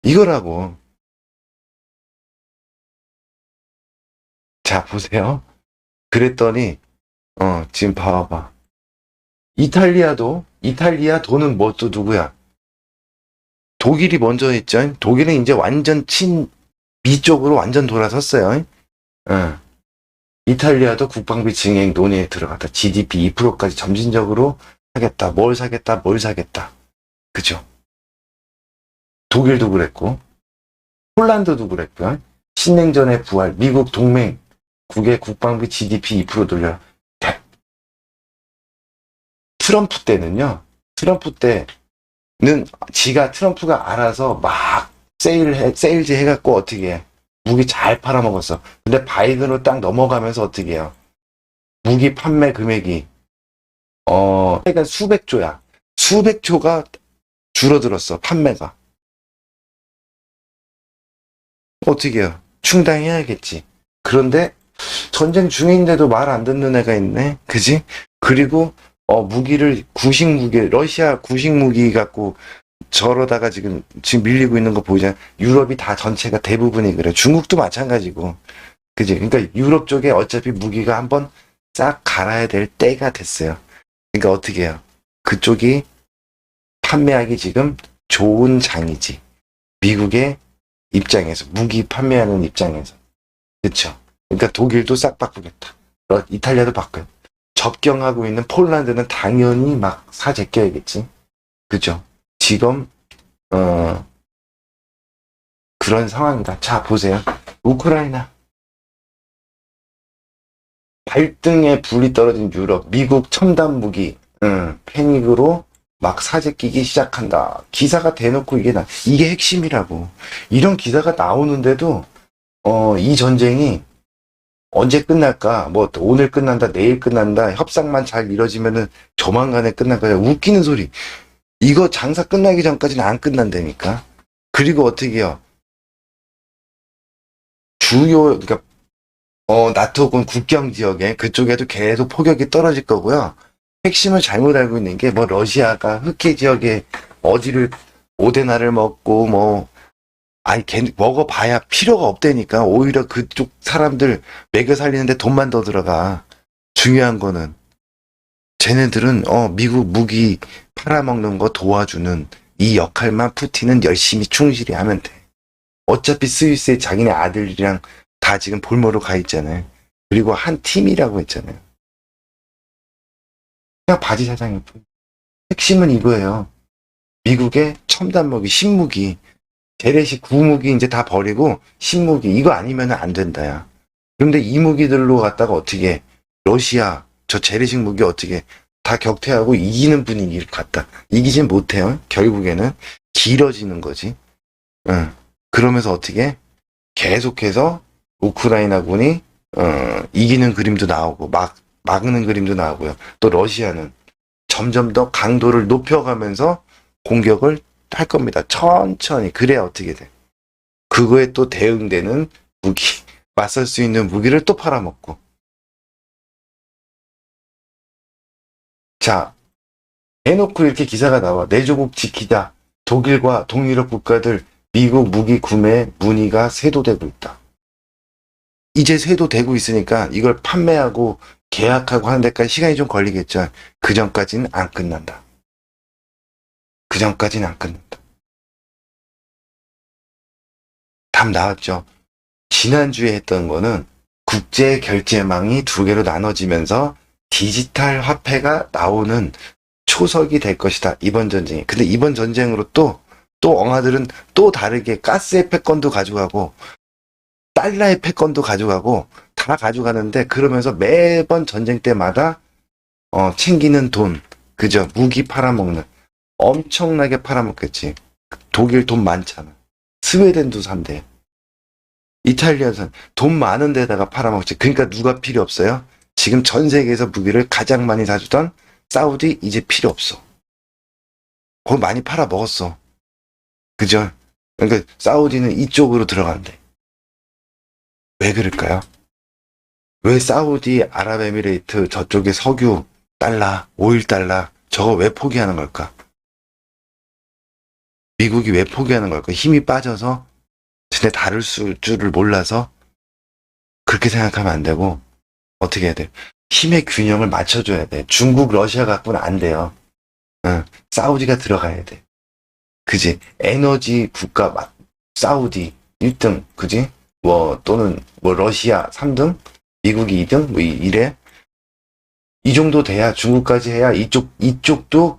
이거라고. 자, 보세요. 그랬더니, 지금 봐봐. 이탈리아 돈은 뭐 또 누구야? 독일이 먼저 했죠. 독일은 이제 완전 미 쪽으로 완전 돌아섰어요. 이탈리아도 국방비 증액 논의에 들어갔다. GDP 2%까지 점진적으로 하겠다. 뭘 사겠다. 그죠? 독일도 그랬고, 폴란드도 그랬고요. 신냉전의 부활, 미국 동맹국의 국방비 GDP 2% 돌려. 트럼프 때는 트럼프가 알아서 막 세일즈 해갖고 어떻게 해. 무기 잘 팔아먹었어. 근데 바이든으로 딱 넘어가면서 어떻게 해요. 무기 판매 금액이, 그러니까 수백조야. 수백조가 줄어들었어, 판매가. 어떻게 해요? 충당해야겠지. 그런데 전쟁 중인데도 말 안 듣는 애가 있네. 그지? 그리고 무기를 러시아 구식 무기 갖고 저러다가 지금 밀리고 있는 거 보이잖아. 유럽이 다 전체가 대부분이 그래. 중국도 마찬가지고. 그지? 그러니까 유럽 쪽에 어차피 무기가 한번 싹 갈아야 될 때가 됐어요. 그러니까 어떻게 해요? 그쪽이 판매하기 지금 좋은 장이지. 미국의 입장에서, 무기 판매하는 입장에서. 그쵸? 그러니까 독일도 싹 바꾸겠다. 이탈리아도 바꿔요. 접경하고 있는 폴란드는 당연히 막 사재껴야겠지. 그죠? 지금 그런 상황이다. 자, 보세요. 우크라이나. 발등에 불이 떨어진 유럽, 미국 첨단 무기, 패닉으로 막 사재끼기 시작한다. 기사가 대놓고 이게 핵심이라고. 이런 기사가 나오는데도, 이 전쟁이 언제 끝날까? 뭐, 오늘 끝난다, 내일 끝난다, 협상만 잘 이뤄지면은 조만간에 끝날 거야. 웃기는 소리. 이거 장사 끝나기 전까지는 안 끝난다니까. 그리고 어떻게 해요? 그러니까, 나토군 국경 지역에, 그쪽에도 계속 포격이 떨어질 거고요. 핵심을 잘못 알고 있는 게, 뭐, 러시아가 흑해 지역에 어디를, 오데나를 먹고, 먹어봐야 필요가 없다니까. 오히려 그쪽 사람들 먹여 살리는데 돈만 더 들어가. 중요한 거는, 쟤네들은, 미국 무기 팔아먹는 거 도와주는 이 역할만 푸틴은 열심히 충실히 하면 돼. 어차피 스위스에 자기네 아들이랑 다 지금 볼모로 가 있잖아요. 그리고 한 팀이라고 했잖아요. 그냥 바지 사장일 뿐. 핵심은 이거예요. 미국의 첨단 무기, 신무기, 재래식 구무기 이제 다 버리고 신무기 이거 아니면 안 된다야. 그런데 이 무기들로 갖다가 어떻게 러시아 저 재래식 무기 어떻게 다 격퇴하고 이기는 분위기를 갖다 이기진 못해요. 결국에는 길어지는 거지. 그러면서 어떻게 계속해서 우크라이나군이 이기는 그림도 나오고 막는 그림도 나오고요. 또 러시아는 점점 더 강도를 높여가면서 공격을 할 겁니다. 천천히. 그래야 어떻게 돼. 그거에 또 대응되는 무기, 맞설 수 있는 무기를 또 팔아먹고. 자, 해놓고 이렇게 기사가 나와. 내조국 지키자. 독일과 동유럽 국가들 미국 무기 구매 문의가 세도되고 있다. 이제 쇄도 되고 있으니까 이걸 판매하고 계약하고 하는 데까지 시간이 좀 걸리겠죠. 그 전까지는 안 끝난다. 그 전까지는 안 끝난다. 답 나왔죠. 지난주에 했던 거는 국제 결제망이 두 개로 나눠지면서 디지털 화폐가 나오는 초석이 될 것이다. 이번 전쟁이. 근데 이번 전쟁으로 또 엉아들은 또 다르게 가스의 패권도 가져가고 달러의 패권도 가져가고 다 가져가는데 그러면서 매번 전쟁 때마다 챙기는 돈, 그죠? 무기 팔아먹는 엄청나게 팔아먹겠지. 독일 돈 많잖아. 스웨덴도 산대. 이탈리아선 돈 많은 데다가 팔아먹지. 그러니까 누가 필요 없어요? 지금 전 세계에서 무기를 가장 많이 사주던 사우디 이제 필요 없어. 거기 많이 팔아먹었어. 그죠? 그러니까 사우디는 이쪽으로 들어간대. 왜 그럴까요? 왜 사우디 아랍에미레이트 저쪽에 석유 달러, 오일 달러 저거 왜 포기하는 걸까? 미국이 왜 포기하는 걸까? 힘이 빠져서 쟤네 다룰 줄을 몰라서 그렇게 생각하면 안 되고 어떻게 해야 돼? 힘의 균형을 맞춰줘야 돼. 중국, 러시아 갖고는 안 돼요. 응, 사우디가 들어가야 돼. 그지? 에너지 국가 사우디 1등, 그지? 또는 러시아 3등, 미국이 2등, 이래. 이 정도 돼야 중국까지 해야 이쪽도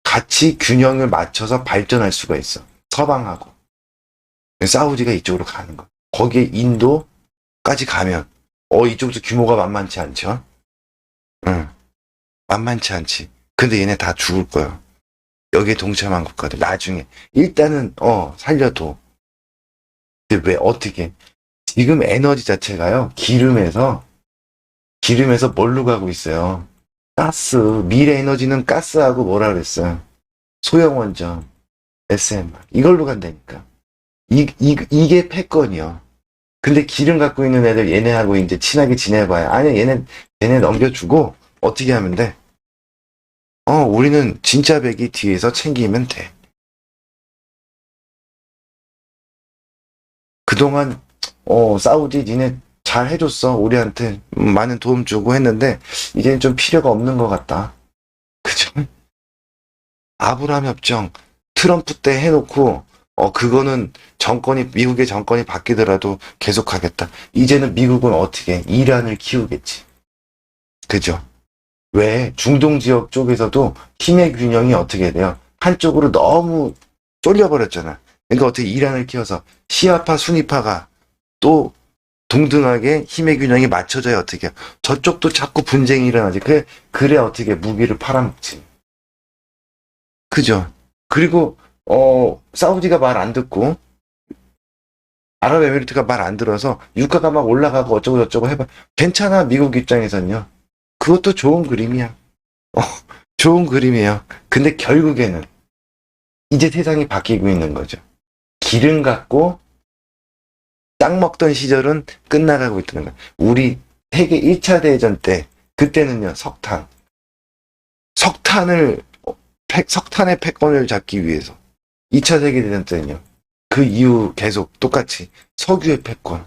같이 균형을 맞춰서 발전할 수가 있어. 서방하고. 사우디가 이쪽으로 가는 거. 거기에 인도까지 가면, 이쪽도 규모가 만만치 않죠? 응. 만만치 않지. 근데 얘네 다 죽을 거야. 여기에 동참한 국가들. 나중에. 일단은, 살려도. 근데 왜, 어떻게. 지금 에너지 자체가요, 기름에서 뭘로 가고 있어요? 가스. 미래 에너지는 가스하고 뭐라 그랬어요? 소형원전, SMR. 이걸로 간다니까. 이게 패권이요. 근데 기름 갖고 있는 애들 얘네하고 이제 친하게 지내봐야. 아니, 얘네 넘겨주고, 어떻게 하면 돼? 우리는 진짜 백이 뒤에서 챙기면 돼. 그동안, 사우디 니네 잘 해줬어. 우리한테 많은 도움 주고 했는데, 이제는 좀 필요가 없는 것 같다. 그죠? 아브라함 협정, 트럼프 때 해놓고, 그거는 미국의 정권이 바뀌더라도 계속하겠다. 이제는 미국은 어떻게 해? 이란을 키우겠지. 그죠? 왜 중동 지역 쪽에서도 힘의 균형이 어떻게 돼요? 한쪽으로 너무 쏠려버렸잖아. 그러니까 어떻게 이란을 키워서 시아파, 순위파가 또 동등하게 힘의 균형이 맞춰져야 어떻게 해요? 저쪽도 자꾸 분쟁이 일어나지. 그래 어떻게 무기를 팔아먹지. 그죠? 그리고 사우디가 말 안 듣고 아랍에미리트가 말 안 들어서 유가가 막 올라가고 어쩌고 저쩌고 해봐. 괜찮아 미국 입장에서는요. 그것도 좋은 그림이야. 좋은 그림이에요. 근데 결국에는 이제 세상이 바뀌고 있는 거죠. 기름 갖고 짱 먹던 시절은 끝나가고 있다는 거야. 우리 세계 1차 대전 때 그때는요 석탄의 패권을 잡기 위해서 2차 세계대전 때는요. 그 이후 계속 똑같이 석유의 패권.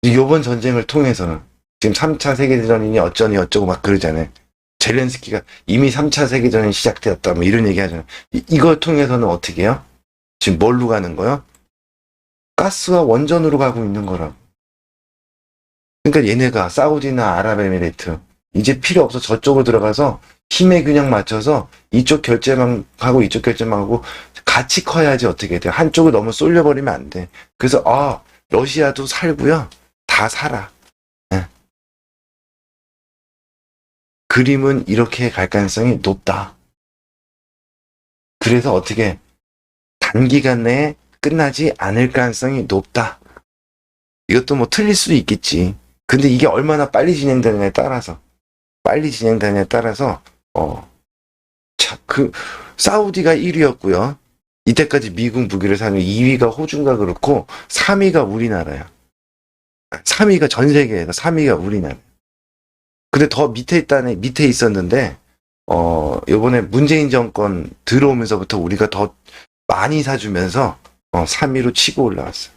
이번 전쟁을 통해서는 지금 3차 세계대전이니 어쩌니 어쩌고 막 그러잖아요. 젤렌스키가 이미 3차 세계전이 시작되었다 뭐 이런 얘기 하잖아요. 이걸 통해서는 어떻게 해요? 지금 뭘로 가는 거요? 가스와 원전으로 가고 있는 거라고. 그러니까 얘네가 사우디나 아랍에미레이트 이제 필요 없어 저쪽으로 들어가서 힘의 균형 맞춰서 이쪽 결제망하고 이쪽 결제망하고 같이 커야지 어떻게 돼. 한쪽을 너무 쏠려버리면 안 돼. 그래서 러시아도 살고요. 다 살아. 네. 그림은 이렇게 갈 가능성이 높다. 그래서 어떻게 단기간 내에 끝나지 않을 가능성이 높다. 이것도 뭐 틀릴 수도 있겠지. 근데 이게 얼마나 빨리 진행되느냐에 따라서 사우디가 1위였고요. 이때까지 미국 무기를 사는 2위가 호주인가 그렇고 3위가 우리나라야. 3위가 전 세계에서 3위가 우리나라. 근데 더 밑에 있었는데 요번에 문재인 정권 들어오면서부터 우리가 더 많이 사주면서 3위로 치고 올라왔어요.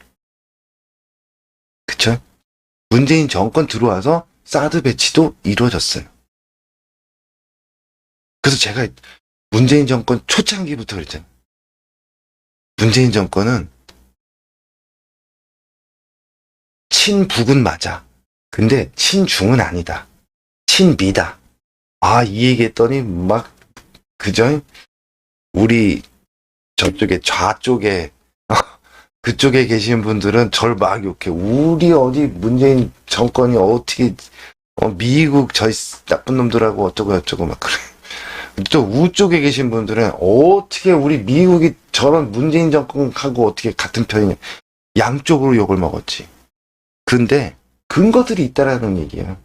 그쵸? 문재인 정권 들어와서 사드 배치도 이루어졌어요. 그래서 제가 문재인 정권 초창기부터 그랬잖아요. 문재인 정권은 친북은 맞아. 근데 친중은 아니다. 친미다. 이 얘기했더니 막 그저 우리 저쪽에 좌쪽에 그쪽에 계신 분들은 절 막 욕해. 우리 어디 문재인 정권이 어떻게 미국 저 나쁜 놈들하고 어쩌고 저쩌고 막 그래. 또 우쪽에 계신 분들은 어떻게 우리 미국이 저런 문재인 정권하고 어떻게 같은 편이냐. 양쪽으로 욕을 먹었지. 근데 근거들이 있다라는 얘기야.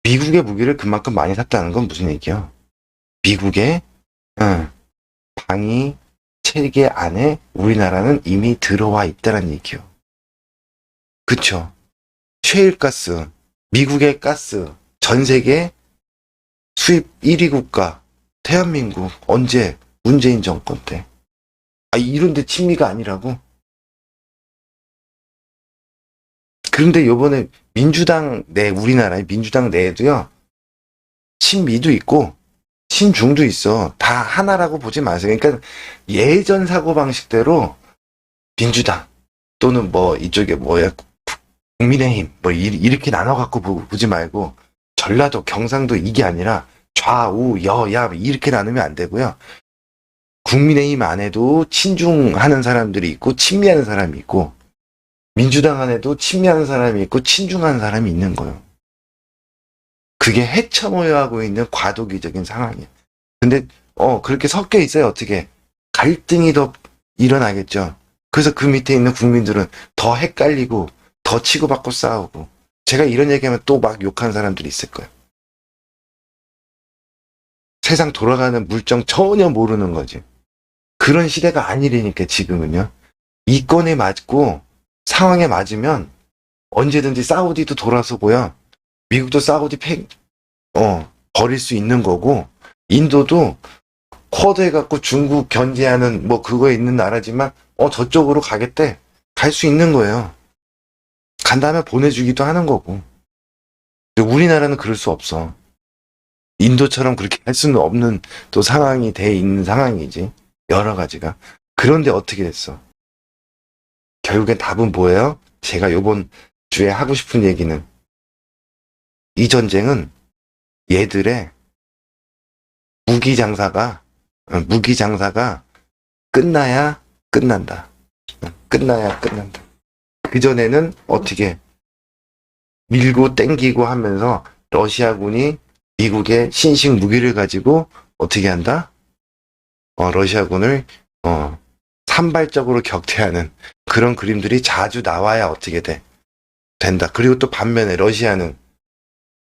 미국의 무기를 그만큼 많이 샀다는 건 무슨 얘기야? 미국의 방위 체계 안에 우리나라는 이미 들어와 있다는 얘기요. 그쵸? 셰일가스, 미국의 가스, 전 세계 수입 1위 국가, 대한민국, 언제? 문재인 정권 때. 이런데 친미가 아니라고? 그런데 요번에 민주당 우리나라의 민주당 내에도요, 친미도 있고, 친중도 있어. 다 하나라고 보지 마세요. 그러니까 예전 사고방식대로 민주당 또는 이쪽에 국민의힘 이렇게 나눠갖고 보지 말고 전라도 경상도 이게 아니라 좌우 여야 이렇게 나누면 안 되고요. 국민의힘 안에도 친중하는 사람들이 있고 친미하는 사람이 있고 민주당 안에도 친미하는 사람이 있고 친중하는 사람이 있는 거예요. 그게 헤쳐모여하고 있는 과도기적인 상황이에요. 근데 그렇게 섞여 있어요. 어떻게 갈등이 더 일어나겠죠. 그래서 그 밑에 있는 국민들은 더 헷갈리고 더 치고받고 싸우고. 제가 이런 얘기하면 또 막 욕하는 사람들이 있을 거예요. 세상 돌아가는 물정 전혀 모르는 거지. 그런 시대가 아니라니까 지금은요. 이권에 맞고 상황에 맞으면 언제든지 사우디도 돌아서고요. 미국도 사우디 버릴 수 있는 거고, 인도도 쿼드해갖고 중국 견제하는 그거에 있는 나라지만 저쪽으로 가겠대. 갈 수 있는 거예요. 간다면 보내주기도 하는 거고. 근데 우리나라는 그럴 수 없어. 인도처럼 그렇게 할 수는 없는 또 상황이 돼 있는 상황이지. 여러 가지가. 그런데 어떻게 됐어? 결국엔 답은 뭐예요? 제가 요번 주에 하고 싶은 얘기는 이 전쟁은 얘들의 무기 장사가 끝나야 끝난다. 끝나야 끝난다. 그전에는 어떻게 밀고 땡기고 하면서 러시아군이 미국의 신식 무기를 가지고 어떻게 한다? 러시아군을 산발적으로 격퇴하는 그런 그림들이 자주 나와야 어떻게 된다. 그리고 또 반면에 러시아는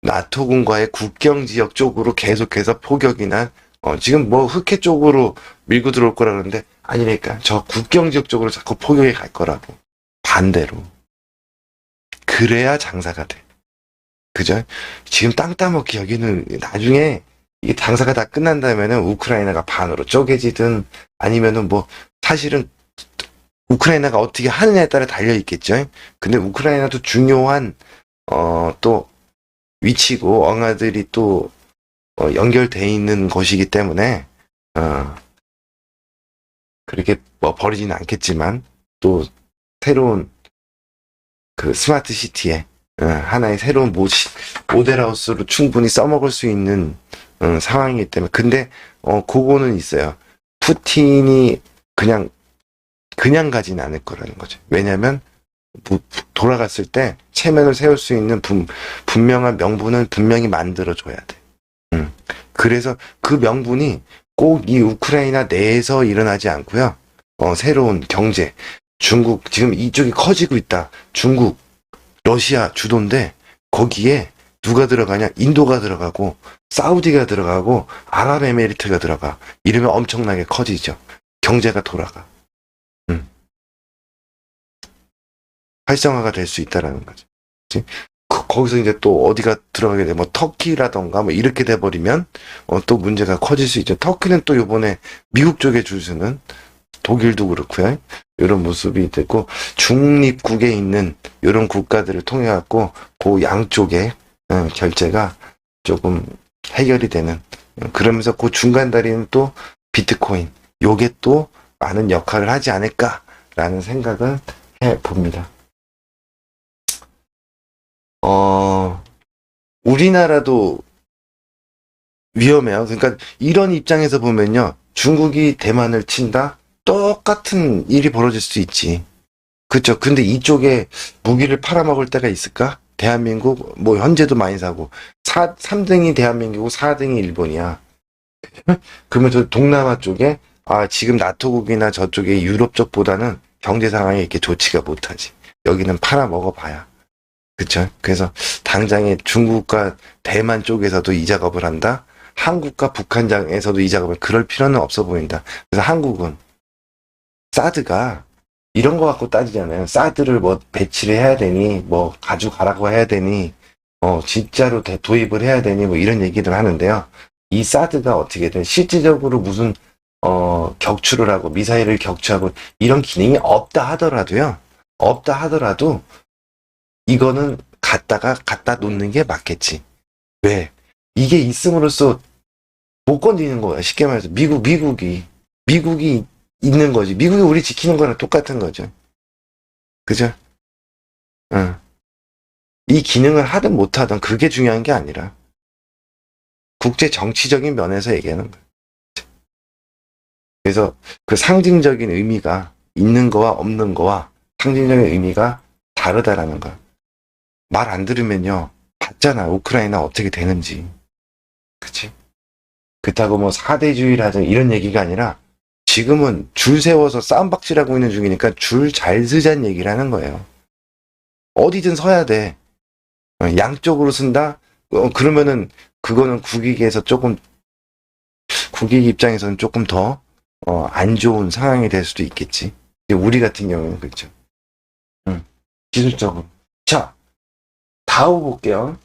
나토군과의 국경 지역 쪽으로 계속해서 포격이나 지금 흑해 쪽으로 밀고 들어올 거라 그러는데 아니니까 저 국경 지역 쪽으로 자꾸 포격해 갈 거라고. 반대로. 그래야 장사가 돼. 그죠? 지금 땅 따먹기 여기는 나중에 이게 장사가 다 끝난다면은 우크라이나가 반으로 쪼개지든 아니면은 사실은 우크라이나가 어떻게 하느냐에 따라 달려 있겠죠. 근데 우크라이나도 중요한 또 위치고 엉아들이 또 연결돼 있는 것이기 때문에 그렇게 버리지는 않겠지만 또 새로운 그 스마트 시티에 하나의 새로운 모델하우스로 충분히 써먹을 수 있는 상황이기 때문에. 근데 그거는 있어요. 푸틴이 그냥 가지는 않을 거라는 거죠. 왜냐면 돌아갔을 때 체면을 세울 수 있는 분명한 명분은 분명히 만들어줘야 돼. 그래서 그 명분이 꼭 이 우크라이나 내에서 일어나지 않고요. 새로운 경제, 중국 지금 이쪽이 커지고 있다. 중국, 러시아 주도인데 거기에 누가 들어가냐? 인도가 들어가고 사우디가 들어가고 아랍에미리트가 들어가. 이러면 엄청나게 커지죠. 경제가 돌아가. 활성화가 될 수 있다라는 거죠. 거기서 이제 또 어디가 들어가게 되면 터키라던가 이렇게 돼버리면 또 문제가 커질 수 있죠. 터키는 또 요번에 미국 쪽에 줄 서는 독일도 그렇고요. 이런 모습이 되고 중립국에 있는 이런 국가들을 통해 갖고 그 양쪽의 결제가 조금 해결이 되는 그러면서 그 중간 다리는 또 비트코인 요게 또 많은 역할을 하지 않을까라는 생각을 해 봅니다. 우리나라도 위험해요. 그러니까 이런 입장에서 보면요. 중국이 대만을 친다? 똑같은 일이 벌어질 수 있지. 그쵸. 근데 이쪽에 무기를 팔아먹을 때가 있을까? 대한민국, 뭐, 현재도 많이 사고. 3등이 대한민국이고 4등이 일본이야. 그러면 저 동남아 쪽에, 지금 나토국이나 저쪽에 유럽 쪽보다는 경제 상황이 이렇게 좋지가 못하지. 여기는 팔아먹어봐야. 그쵸. 그래서 당장에 중국과 대만 쪽에서도 이 작업을 한다? 한국과 북한장에서도 이 작업을 그럴 필요는 없어 보인다. 그래서 한국은 사드가 이런 거 갖고 따지잖아요. 사드를 뭐 배치를 해야 되니, 뭐 가져가라고 해야 되니, 진짜로 도입을 해야 되니, 뭐 이런 얘기들 하는데요. 이 사드가 어떻게든 실질적으로 무슨, 격추를 하고, 미사일을 격추하고, 이런 기능이 없다 하더라도, 이거는 갖다 놓는 게 맞겠지. 왜? 이게 있음으로써 못 건드리는 거야. 쉽게 말해서 미국이 있는 거지. 미국이 우리 지키는 거랑 똑같은 거죠. 그죠? 응. 이 기능을 하든 못하든 그게 중요한 게 아니라 국제 정치적인 면에서 얘기하는 거예요. 그래서 그 상징적인 의미가 있는 거와 없는 거와 상징적인 의미가 다르다라는 거야. 말 안 들으면요. 봤잖아. 우크라이나 어떻게 되는지. 그치? 그렇다고 뭐 사대주의라든 이런 얘기가 아니라 지금은 줄 세워서 싸움박질하고 있는 중이니까 줄 잘 쓰자는 얘기를 하는 거예요. 어디든 서야 돼. 양쪽으로 쓴다? 그러면은 그거는 국익 입장에서는 조금 더 안 좋은 상황이 될 수도 있겠지. 우리 같은 경우는 그렇죠. 기술적으로. 자, 다우 볼게요.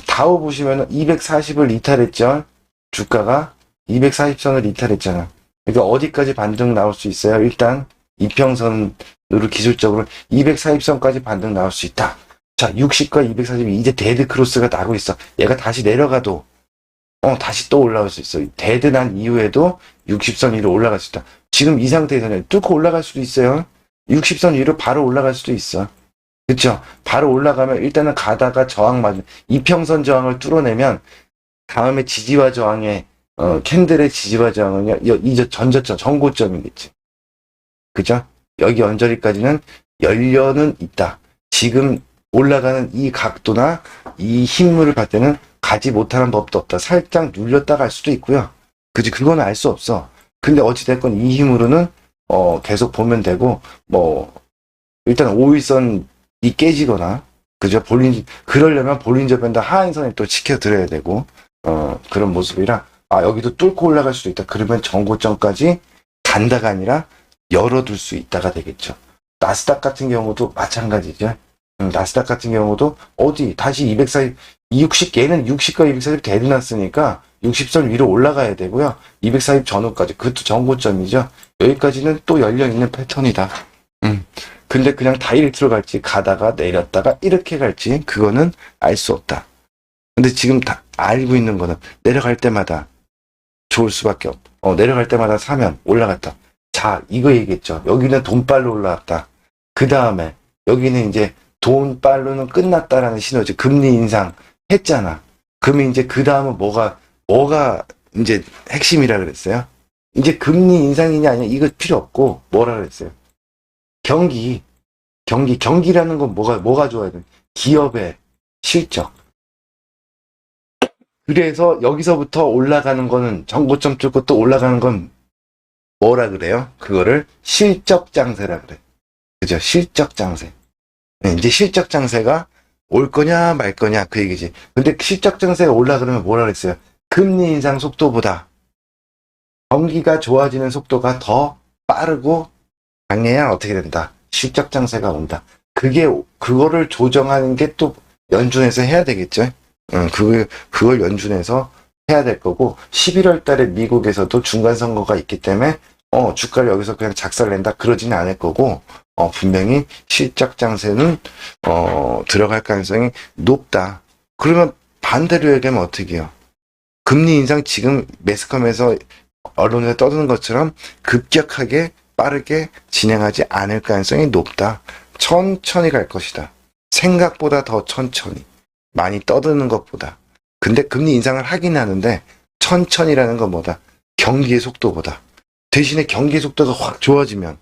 다우 보시면은 240을 이탈했죠. 주가가 240선을 이탈했잖아. 그러니까 어디까지 반등 나올 수 있어요? 일단 이평선으로 기술적으로 240선까지 반등 나올 수 있다. 자, 60과 240이 이제 데드 크로스가 나고 있어. 얘가 다시 내려가도 다시 또 올라올 수 있어. 데드 난 이후에도 60선 위로 올라갈 수 있다. 지금 이 상태에서는 뚫고 올라갈 수도 있어요. 60선 위로 바로 올라갈 수도 있어. 그쵸? 바로 올라가면 일단은 가다가 저항 맞은 이평선 저항을 뚫어내면 다음에 지지와 저항의 캔들의 지지와 저항은요, 이제 전저점, 전고점이겠지. 그죠? 여기 언저리까지는 열려는 있다. 지금 올라가는 이 각도나 이 힘물을 봤을 때는 가지 못하는 법도 없다. 살짝 눌렸다 갈 수도 있고요. 그지? 그건 알 수 없어. 근데 어찌됐건 이 힘으로는 계속 보면 되고, 뭐 일단 5일선이 깨지거나, 그죠? 그러려면 볼린저 밴드 하한선에 또 지켜드려야 되고, 그런 모습이라, 여기도 뚫고 올라갈 수도 있다. 그러면 정고점까지 간다가 아니라 열어둘 수 있다가 되겠죠. 나스닥 같은 경우도 마찬가지죠. 나스닥 같은 경우도 다시 240, 얘는 60과 240 대드났으니까 60선 위로 올라가야 되고요. 240 전후까지, 그것도 정고점이죠. 여기까지는 또 열려있는 패턴이다. 근데 그냥 다이렉트로 갈지, 가다가 내렸다가 이렇게 갈지, 그거는 알 수 없다. 근데 지금 다 알고 있는 거는 내려갈 때마다 좋을 수밖에 없다. 내려갈 때마다 사면 올라갔다. 자, 이거 얘기했죠. 여기는 돈빨로 올라왔다. 그 다음에 여기는 이제 돈빨로는 끝났다라는 신호지. 금리 인상 했잖아. 그러면 이제 그 다음은 뭐가 이제 핵심이라 그랬어요? 이제 금리 인상이냐 아니냐 이거 필요 없고 뭐라 그랬어요? 경기라는 건 뭐가 좋아야 돼? 기업의 실적. 그래서 여기서부터 올라가는 거는 정고점 뚫고 또 올라가는 건 뭐라 그래요? 그거를 실적 장세라 그래. 그죠? 실적 장세. 네, 이제 실적 장세가 올 거냐 말 거냐 그 얘기지. 근데 실적 장세가 올라가면 뭐라 그랬어요? 금리 인상 속도보다 경기가 좋아지는 속도가 더 빠르고 강해야 어떻게 된다? 실적 장세가 온다. 그거를 조정하는 게 또 연준에서 해야 되겠죠? 그걸 연준에서 해야 될 거고, 11월 달에 미국에서도 중간 선거가 있기 때문에 주가를 여기서 그냥 작살낸다 그러지는 않을 거고, 분명히 실적 장세는, 들어갈 가능성이 높다. 그러면 반대로 얘기하면 어떻게 해요? 금리 인상 지금 매스컴에서 언론에서 떠드는 것처럼 급격하게 빠르게 진행하지 않을 가능성이 높다. 천천히 갈 것이다. 생각보다 더 천천히. 많이 떠드는 것보다. 근데 금리 인상을 하긴 하는데 천천히라는 건 뭐다? 경기의 속도보다. 대신에 경기의 속도가 확 좋아지면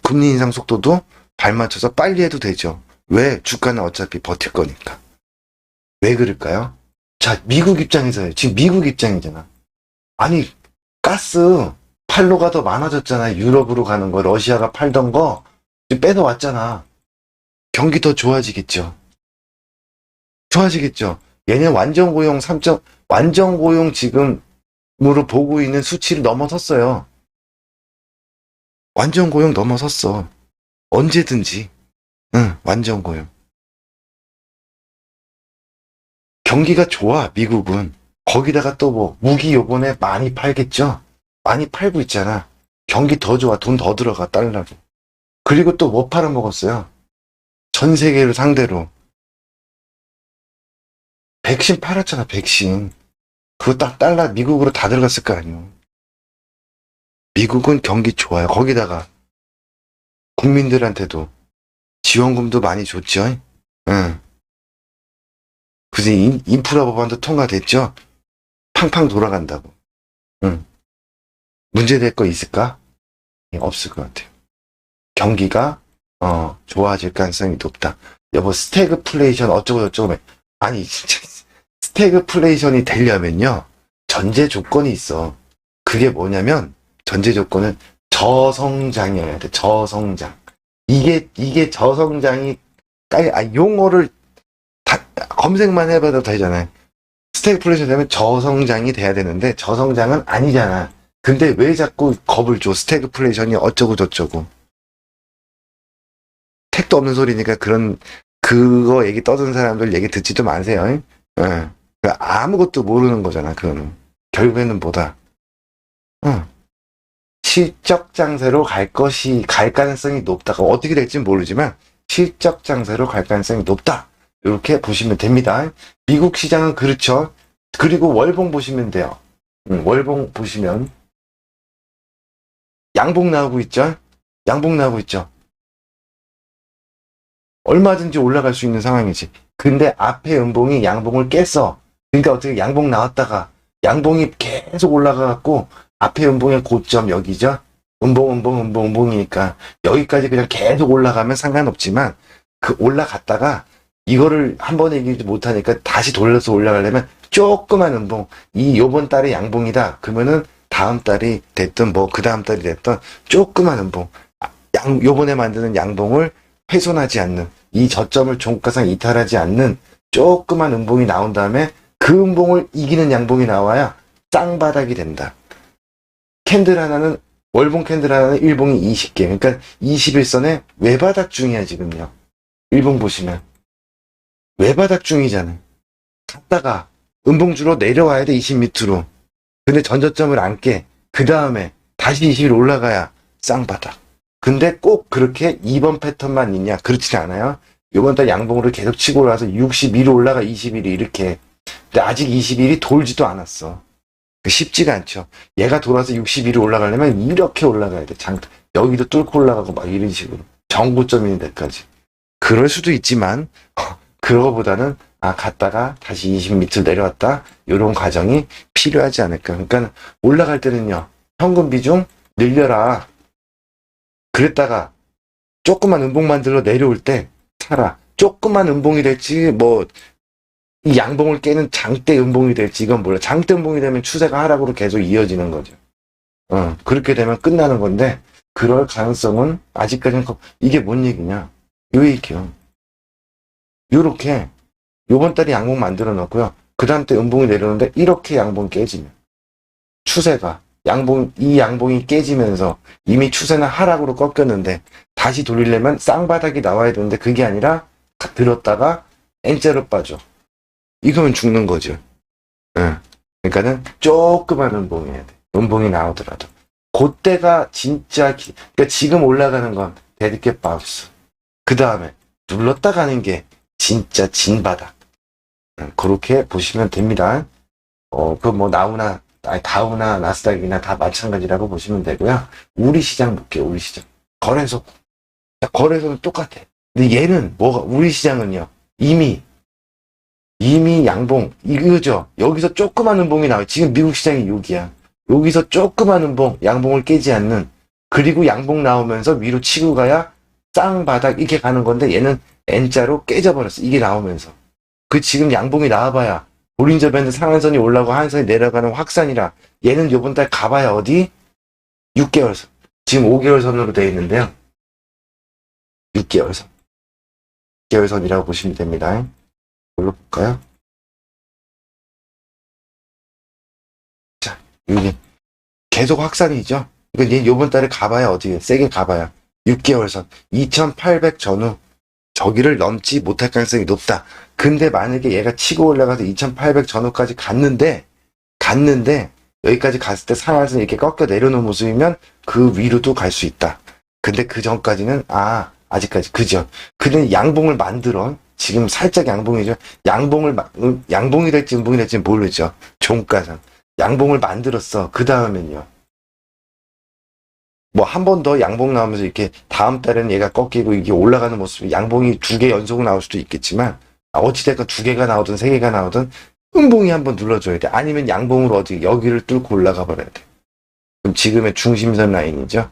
금리 인상 속도도 발맞춰서 빨리 해도 되죠. 왜? 주가는 어차피 버틸 거니까. 왜 그럴까요? 자, 미국 입장에서요. 지금 미국 입장이잖아. 아니, 가스 팔로가 더 많아졌잖아. 유럽으로 가는 거, 러시아가 팔던 거 지금 뺏어왔잖아. 경기 더 좋아지겠죠. 좋아지겠죠. 얘네 완전 고용 완전 고용 지금으로 보고 있는 수치를 넘어섰어요. 완전 고용 넘어섰어. 언제든지. 응, 완전 고용. 경기가 좋아, 미국은. 거기다가 또 뭐, 무기 요번에 많이 팔겠죠? 많이 팔고 있잖아. 경기 더 좋아. 돈 더 들어가, 달러로. 그리고 또 뭐 팔아먹었어요? 전 세계를 상대로. 백신 팔았잖아, 백신. 그거 딱 달러 미국으로 다 들어갔을 거 아니에요. 미국은 경기 좋아요. 거기다가 국민들한테도 지원금도 많이 줬죠. 응. 그래서 인프라 법안도 통과됐죠. 팡팡 돌아간다고. 응. 문제될 거 있을까? 없을 것 같아요. 경기가 좋아질 가능성이 높다. 여보, 스태그플레이션 어쩌고 저쩌고. 아니 진짜 스태그플레이션이 되려면요 전제 조건이 있어. 그게 뭐냐면 전제 조건은 저성장이어야 돼. 저성장. 이게 저성장이 용어를 다 검색만 해봐도 되잖아요. 스태그플레이션 되면 저성장이 돼야 되는데 저성장은 아니잖아. 근데 왜 자꾸 겁을 줘? 스태그플레이션이 어쩌고 저쩌고. 택도 없는 소리니까 그거 얘기 떠드는 사람들 얘기 듣지도 마세요. 예. 아무것도 모르는 거잖아, 그거는. 결국에는 뭐다? 실적 장세로 갈 가능성이 높다. 어떻게 될지는 모르지만, 실적 장세로 갈 가능성이 높다. 이렇게 보시면 됩니다. 미국 시장은 그렇죠. 그리고 월봉 보시면 돼요. 월봉 보시면, 양봉 나오고 있죠? 양봉 나오고 있죠? 얼마든지 올라갈 수 있는 상황이지. 근데 앞에 음봉이 양봉을 깼어. 그러니까 어떻게 양봉 나왔다가 양봉이 계속 올라가갖고 앞에 음봉의 고점 여기죠. 음봉이니까 여기까지 그냥 계속 올라가면 상관없지만 그 올라갔다가 이거를 한 번에 이기지 못하니까 다시 돌려서 올라가려면 조그만 음봉, 요번 달에 양봉이다. 그러면은 다음 달이 됐든 뭐 그 다음 달이 됐든 조그만 음봉, 요번에 만드는 양봉을 훼손하지 않는, 이 저점을 종가상 이탈하지 않는 조그만 음봉이 나온 다음에 그 음봉을 이기는 양봉이 나와야 쌍바닥이 된다. 캔들 하나는, 월봉 캔들 하나는 일봉이 20개. 그러니까 21선의 외바닥 중이야, 지금요. 일봉 보시면. 외바닥 중이잖아. 갔다가 음봉주로 내려와야 돼, 20m로. 근데 전저점을 안 깨. 그 다음에 다시 20일 올라가야 쌍바닥. 근데 꼭 그렇게 2번 패턴만 있냐? 그렇지 않아요. 이번 달 양봉으로 계속 치고 올라와서 60일이 올라가 20일이 이렇게. 근데 아직 20일이 돌지도 않았어. 쉽지가 않죠. 얘가 돌아서 60일이 올라가려면 이렇게 올라가야 돼. 여기도 뚫고 올라가고 막 이런 식으로. 정고점 있는 데까지. 그럴 수도 있지만 그거보다는 갔다가 다시 20m 내려왔다. 이런 과정이 필요하지 않을까. 그러니까 올라갈 때는요. 현금 비중 늘려라. 그랬다가 조그만 음봉 만들러 내려올 때 사라. 조그만 음봉이 될지 뭐 이 양봉을 깨는 장대 음봉이 될지 이건 몰라. 장대 음봉이 되면 추세가 하락으로 계속 이어지는 거죠. 그렇게 되면 끝나는 건데 그럴 가능성은 아직까지는 이게 뭔 얘기냐. 요 얘기요. 요렇게 요번 달에 양봉 만들어 놓고요. 그 다음 때 음봉이 내려오는데 이렇게 양봉 깨지면 추세가 이 양봉이 깨지면서 이미 추세는 하락으로 꺾였는데 다시 돌리려면 쌍바닥이 나와야 되는데 그게 아니라 들었다가 N자로 빠져. 이거면 죽는 거죠. 그러니까는 조그만 음봉이 해야 돼. 음봉이 나오더라도. 그때가 진짜 그러니까 지금 올라가는 건 데드캣 바우스. 그 다음에 눌렀다 가는 게 진짜 진바닥. 그렇게 보시면 됩니다. 그 뭐 나우나 아니 다우나 나스닥이나 다 마찬가지라고 보시면 되고요. 우리 시장 볼게요. 우리 시장. 거래소. 거래소는 똑같아. 근데 얘는 뭐가 우리 시장은요. 이미 양봉 이거죠. 여기서 조그만 음봉이 나와요. 지금 미국 시장이 여기야. 여기서 조그만 음봉 양봉을 깨지 않는 그리고 양봉 나오면서 위로 치고 가야 쌍바닥 이렇게 가는 건데 얘는 N자로 깨져버렸어. 이게 나오면서. 그 지금 양봉이 나와봐야 볼린저 밴드 상한선이 올라가고 하한선이 내려가는 확산이라 얘는 요번 달 가봐야 어디? 6개월 선. 지금 5개월 선으로 되어 있는데요. 6개월 선. 6개월 선이라고 보시면 됩니다. 올려볼까요? 자, 여기 계속 확산이죠. 그러니까 얘 요번 달에 가봐야 어디? 세게 가봐야 6개월 선. 2800 전후 저기를 넘지 못할 가능성이 높다. 근데 만약에 얘가 치고 올라가서 2800 전후까지 갔는데 여기까지 갔을 때 상한선 이렇게 꺾여 내려놓은 모습이면 그 위로도 갈 수 있다. 근데 그 전까지는 아직까지 그죠. 근데 양봉을 만들어 지금 살짝 양봉이죠. 양봉이 될지 음봉이 될지 모르죠. 종가상 양봉을 만들었어. 그 다음엔요. 뭐 한 번 더 양봉 나오면서 이렇게 다음 달에는 얘가 꺾이고 이게 올라가는 모습이 양봉이 2개 연속 나올 수도 있겠지만 어찌됐건 2개가 나오든 3개가 나오든 음봉이 한번 눌러줘야 돼. 아니면 양봉으로 어디 여기를 뚫고 올라가 버려야 돼. 그럼 지금의 중심선 라인이죠.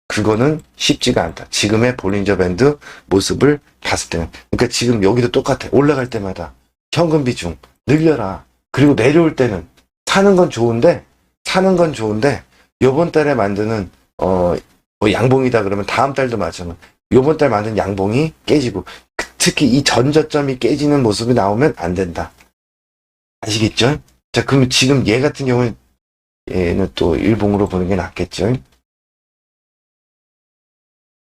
그거는 쉽지가 않다. 지금의 볼린저 밴드 모습을 봤을 때는. 그러니까 지금 여기도 똑같아. 올라갈 때마다 현금 비중 늘려라. 그리고 내려올 때는 사는 건 좋은데 요번 달에 만드는 뭐 양봉이다 그러면 다음 달도 마찬가지. 요번 달 만든 양봉이 깨지고 특히 이 전저점이 깨지는 모습이 나오면 안 된다. 아시겠죠? 자, 그러면 지금 얘 같은 경우는 얘는 또 일봉으로 보는 게 낫겠죠?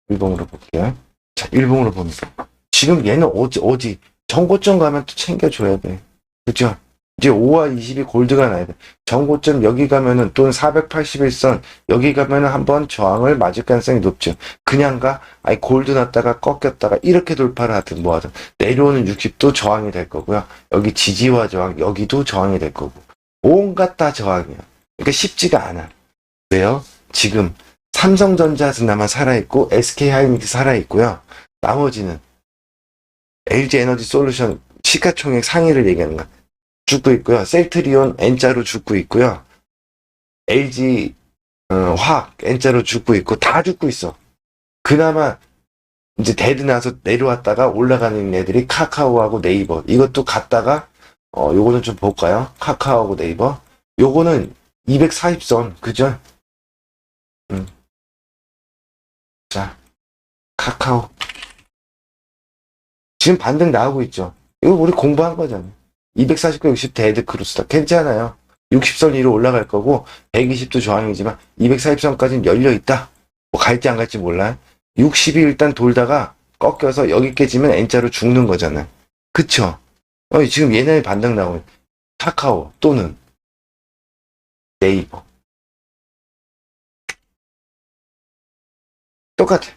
일봉으로 볼게요. 자, 일봉으로 봅니다. 지금 얘는 어디 정고점 가면 또 챙겨줘야 돼. 그죠? 이제 5와 20이 골드가 나야 돼. 정고점 여기 가면은 또는 481선 여기 가면은 한번 저항을 맞을 가능성이 높죠. 그냥 아니 골드 났다가 꺾였다가 이렇게 돌파를 하든 뭐 하든 내려오는 60도 저항이 될 거고요. 여기 지지와 저항 여기도 저항이 될 거고 온갖 다 저항이야. 그러니까 쉽지가 않아. 왜요? 지금 삼성전자는 살아있고 SK하이닉스 살아있고요. 나머지는 LG에너지 솔루션 시가총액 상위를 얘기하는 거야. 죽고 있고요. 셀트리온 N자로 죽고 있고요. LG 화학 N자로 죽고 있고 다 죽고 있어. 그나마 이제 데드 나서 내려왔다가 올라가는 애들이 카카오하고 네이버. 이것도 갔다가 요거는 좀 볼까요? 카카오하고 네이버. 요거는 240선 그죠? 자, 카카오. 지금 반등 나오고 있죠. 이거 우리 공부한 거잖아요. 240과 60 데드 크루스다. 괜찮아요. 60선 위로 올라갈 거고 120도 저항이지만 240선까지는 열려 있다. 뭐 갈지 안 갈지 몰라요. 60이 일단 돌다가 꺾여서 여기 깨지면 N자로 죽는 거잖아요. 그쵸? 지금 얘네의 반등 나오면 카카오 또는 네이버 똑같아.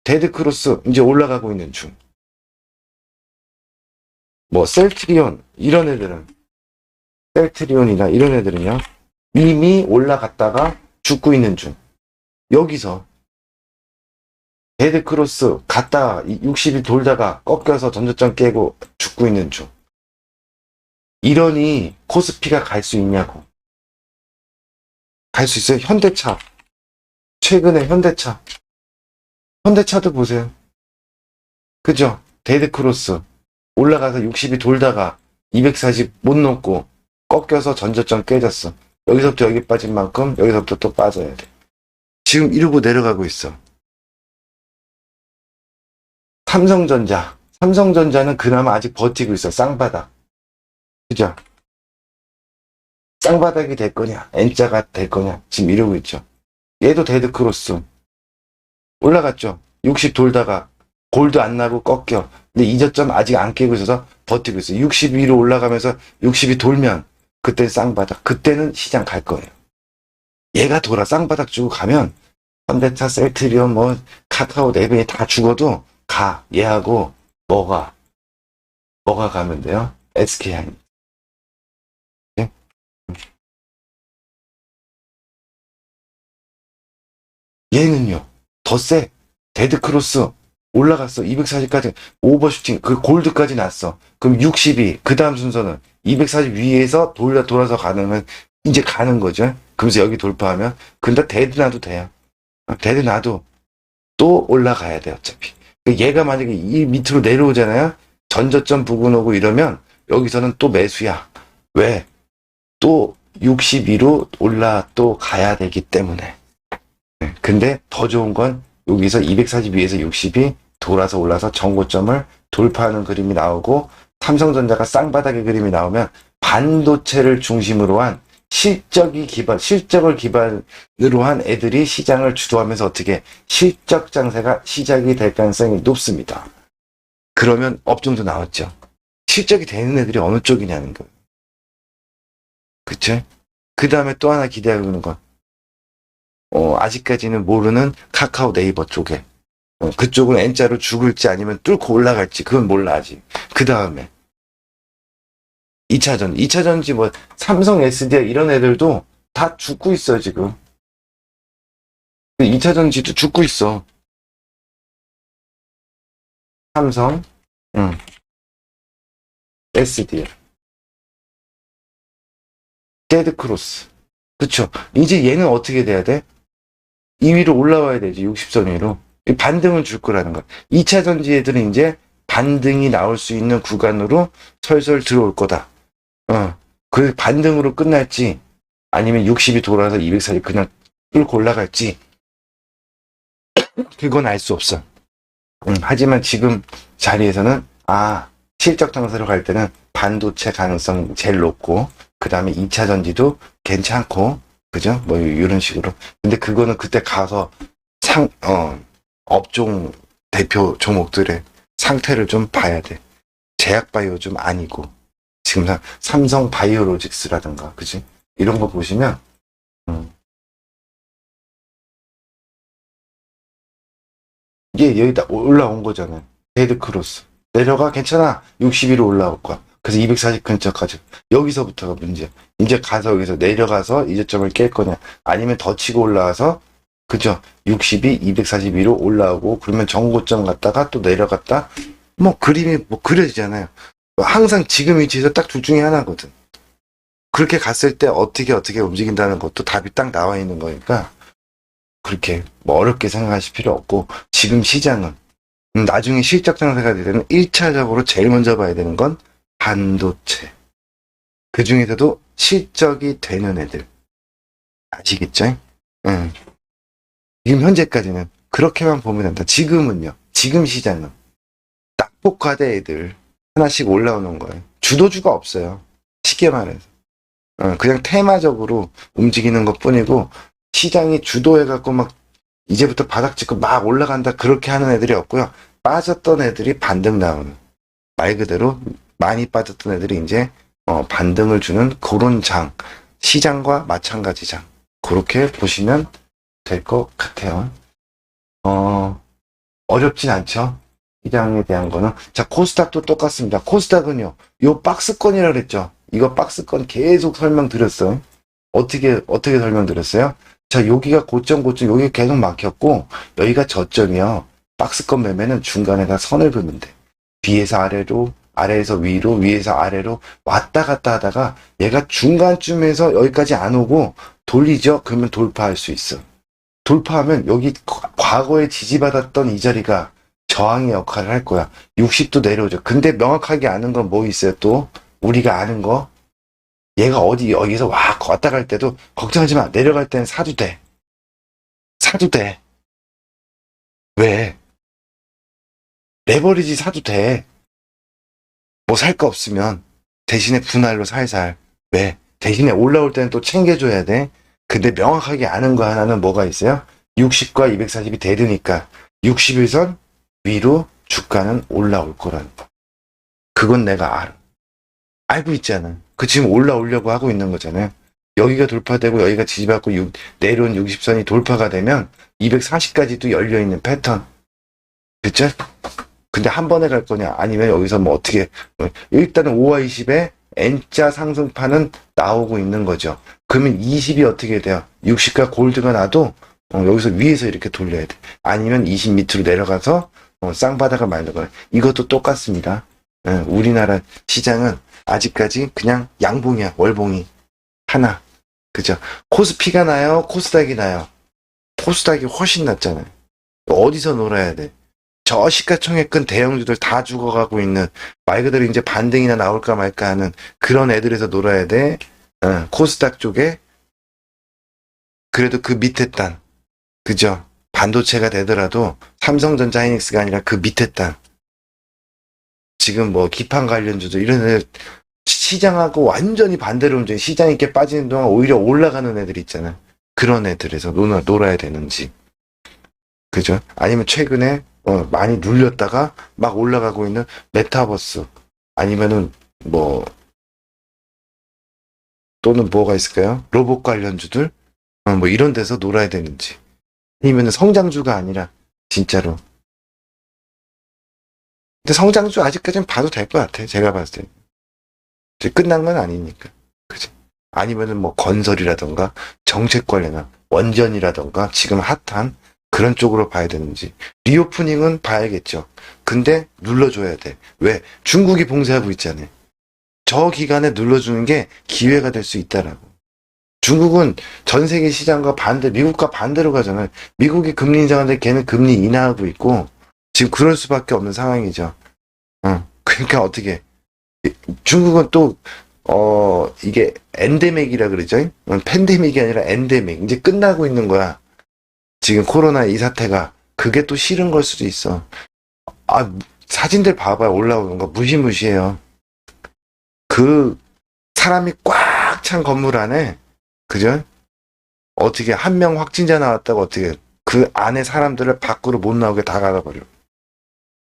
데드 크로스 이제 올라가고 있는 중. 뭐 셀트리온 이런 애들은 셀트리온이나 이런 애들은요 이미 올라갔다가 죽고 있는 중. 여기서 데드 크로스 갔다가 60이 돌다가 꺾여서 전저점 깨고 죽고 있는 중. 이러니 코스피가 갈 수 있냐고. 갈 수 있어요. 현대차 최근에 현대차도 보세요. 그죠? 데드 크로스 올라가서 60이 돌다가 240 못 넘고 꺾여서 전저점 깨졌어. 여기서부터 여기 빠진 만큼 여기서부터 또 빠져야 돼. 지금 이러고 내려가고 있어. 삼성전자는 그나마 아직 버티고 있어. 쌍바닥. 그죠? 쌍바닥이 될 거냐 N자가 될 거냐 지금 이러고 있죠. 얘도 데드 크로스 올라갔죠. 60 돌다가 골드 안 나고 꺾여. 근데 이 저점 아직 안 깨고 있어서 버티고 있어요. 60 위로 올라가면서 60이 돌면 그때 쌍바닥. 그때는 시장 갈 거예요. 얘가 돌아 쌍바닥 주고 가면 현대차, 셀트리온, 뭐 카카오, 네이버에 다 죽어도 가. 얘하고 뭐가 가면 돼요? SK하이닉스. 얘는요, 더 세. 데드크로스 올라갔어. 240까지 오버슈팅, 그 골드까지 났어. 그럼 62, 그 다음 순서는 240 위에서 돌아서 가는, 이제 가는 거죠. 그러면서 여기 돌파하면, 근데 데드 놔도 돼요. 데드 놔도 또 올라가야 돼, 어차피. 얘가 만약에 이 밑으로 내려오잖아요? 전저점 부근 오고 이러면, 여기서는 또 매수야. 왜? 또 62로 또 가야 되기 때문에. 근데 더 좋은 건 여기서 240 위에서 60이 돌아서 올라서 정고점을 돌파하는 그림이 나오고 삼성전자가 쌍바닥의 그림이 나오면 반도체를 중심으로 한 실적을 기반으로 한 애들이 시장을 주도하면서 어떻게 실적 장세가 시작이 될 가능성이 높습니다. 그러면 업종도 나왔죠. 실적이 되는 애들이 어느 쪽이냐는 거예요. 그쵸? 그 다음에 또 하나 기대하고 있는 건 아직까지는 모르는 카카오 네이버 쪽에 그쪽은 N자로 죽을지 아니면 뚫고 올라갈지 그건 몰라 아직. 그 다음에 2차전지 뭐 삼성 SDI 이런 애들도 다 죽고 있어 지금. 2차전지도 죽고 있어. 삼성, SDI, 데드크로스. 그쵸. 이제 얘는 어떻게 돼야 돼? 2위로 올라와야 되지. 60선 위로. 반등을 줄 거라는 거야. 2차 전지 애들은 이제 반등이 나올 수 있는 구간으로 설설 들어올 거다. 그 반등으로 끝날지 아니면 60이 돌아서 240 그냥 뚫고 올라갈지 그건 알 수 없어. 하지만 지금 자리에서는 실적 장세로 갈 때는 반도체 가능성 제일 높고 그 다음에 2차 전지도 괜찮고 그죠? 뭐 이런 식으로. 근데 그거는 그때 가서 업종 대표 종목들의 상태를 좀 봐야 돼. 제약바이오 좀 아니고 지금 삼성 바이오로직스라든가 그지? 이런 거 보시면 이게 여기다 올라온 거잖아요. 데드크로스 내려가 괜찮아. 60위로 올라올 거야. 그래서 240 근처까지 여기서부터가 문제. 이제 가서 여기서 내려가서 이저점을 깰 거냐 아니면 더 치고 올라와서 그죠? 60이 242로 올라오고 그러면 정고점 갔다가 또 내려갔다 뭐 그림이 뭐 그려지잖아요. 항상 지금 위치에서 딱 둘 중에 하나거든. 그렇게 갔을 때 어떻게 움직인다는 것도 답이 딱 나와 있는 거니까 그렇게 뭐 어렵게 생각하실 필요 없고 지금 시장은 나중에 실적 장세가 되면 1차적으로 제일 먼저 봐야 되는 건 반도체. 그 중에서도 실적이 되는 애들. 아시겠죠? 지금 현재까지는 그렇게만 보면 된다. 지금은요. 지금 시장은 낙폭과대 애들 하나씩 올라오는 거예요. 주도주가 없어요. 쉽게 말해서. 그냥 테마적으로 움직이는 것 뿐이고 시장이 주도해갖고 막 이제부터 바닥 찍고 막 올라간다 그렇게 하는 애들이 없고요. 빠졌던 애들이 반등 나오는 말 그대로 많이 빠졌던 애들이 이제 반등을 주는 그런 장 시장과 마찬가지 장 그렇게 보시면 될 것 같아요. 어렵진 않죠. 시장에 대한 거는. 자, 코스닥도 똑같습니다. 코스닥은요, 요 박스권이라 그랬죠. 이거 박스권 계속 설명드렸어요. 어떻게 설명드렸어요? 자, 여기가 고점, 여기 계속 막혔고, 여기가 저점이요. 박스권 매매는 중간에다 선을 그으면 돼. 위에서 아래로, 아래에서 위로, 위에서 아래로 왔다 갔다 하다가 얘가 중간쯤에서 여기까지 안 오고 돌리죠? 그러면 돌파할 수 있어. 돌파하면 여기 과거에 지지받았던 이 자리가 저항의 역할을 할 거야. 60도 내려오죠. 근데 명확하게 아는 건 뭐 있어요 또? 우리가 아는 거? 얘가 여기서 왔다 갈 때도 걱정하지 마. 내려갈 때는 사도 돼. 사도 돼. 왜? 레버리지 사도 돼. 뭐 살 거 없으면 대신에 분할로 살살. 왜? 대신에 올라올 때는 또 챙겨줘야 돼. 근데 명확하게 아는 거 하나는 뭐가 있어요? 60과 240이 대드니까 61선 위로 주가는 올라올 거라는 거. 그건 내가 알아. 알고 있잖아. 그 지금 올라오려고 하고 있는 거잖아요. 여기가 돌파되고 여기가 지지받고 내려온 60선이 돌파가 되면 240까지도 열려있는 패턴. 그쵸? 근데 한 번에 갈 거냐? 아니면 여기서 뭐 어떻게, 일단은 5와 20에 N자 상승판은 나오고 있는 거죠. 그러면 20이 어떻게 돼요? 60과 골드가 나도 여기서 위에서 이렇게 돌려야 돼. 아니면 20 밑으로 내려가서 쌍바닥을 만든 거예요. 이것도 똑같습니다. 우리나라 시장은 아직까지 그냥 양봉이야. 월봉이 하나. 그죠? 코스피가 나요? 코스닥이 나요? 코스닥이 훨씬 낫잖아요. 어디서 놀아야 돼? 저 시가총액 대형주들 다 죽어가고 있는, 말 그대로 이제 반등이나 나올까 말까 하는 그런 애들에서 놀아야 돼. 코스닥 쪽에. 그래도 그 밑에 단, 그죠? 반도체가 되더라도 삼성전자 하이닉스가 아니라 그 밑에 단. 지금 뭐 기판 관련주들 이런 애들, 시장하고 완전히 반대로 움직여 시장이 이렇게 빠지는 동안 오히려 올라가는 애들 있잖아요. 그런 애들에서 놀아야 되는지. 그죠? 아니면 최근에 많이 눌렸다가 막 올라가고 있는 메타버스, 아니면은 뭐 또는 뭐가 있을까요? 로봇 관련주들, 뭐 이런 데서 놀아야 되는지, 아니면은 성장주가 아니라 진짜로. 근데 성장주 아직까지는 봐도 될 것 같아. 제가 봤을 때 이제 끝난 건 아니니까. 그죠? 아니면은 뭐 건설이라던가 정책 관련한 원전이라던가 지금 핫한 그런 쪽으로 봐야 되는지. 리오프닝은 봐야겠죠. 근데 눌러줘야 돼. 왜? 중국이 봉쇄하고 있잖아요. 저 기간에 눌러주는 게 기회가 될 수 있다라고. 중국은 전 세계 시장과 미국과 반대로 가잖아요. 미국이 금리 인상하는데 걔는 금리 인하하고 있고, 지금 그럴 수밖에 없는 상황이죠. 그러니까 어떻게. 중국은 또, 이게 엔데믹이라 그러죠? 팬데믹이 아니라 엔데믹. 이제 끝나고 있는 거야. 지금 코로나 이 사태가. 그게 또 싫은 걸 수도 있어. 사진들 봐봐요. 올라오는 거. 무시무시해요. 그, 사람이 꽉 찬 건물 안에, 그죠? 어떻게 한 명 확진자 나왔다고 어떻게 그 안에 사람들을 밖으로 못 나오게 다 가둬버려.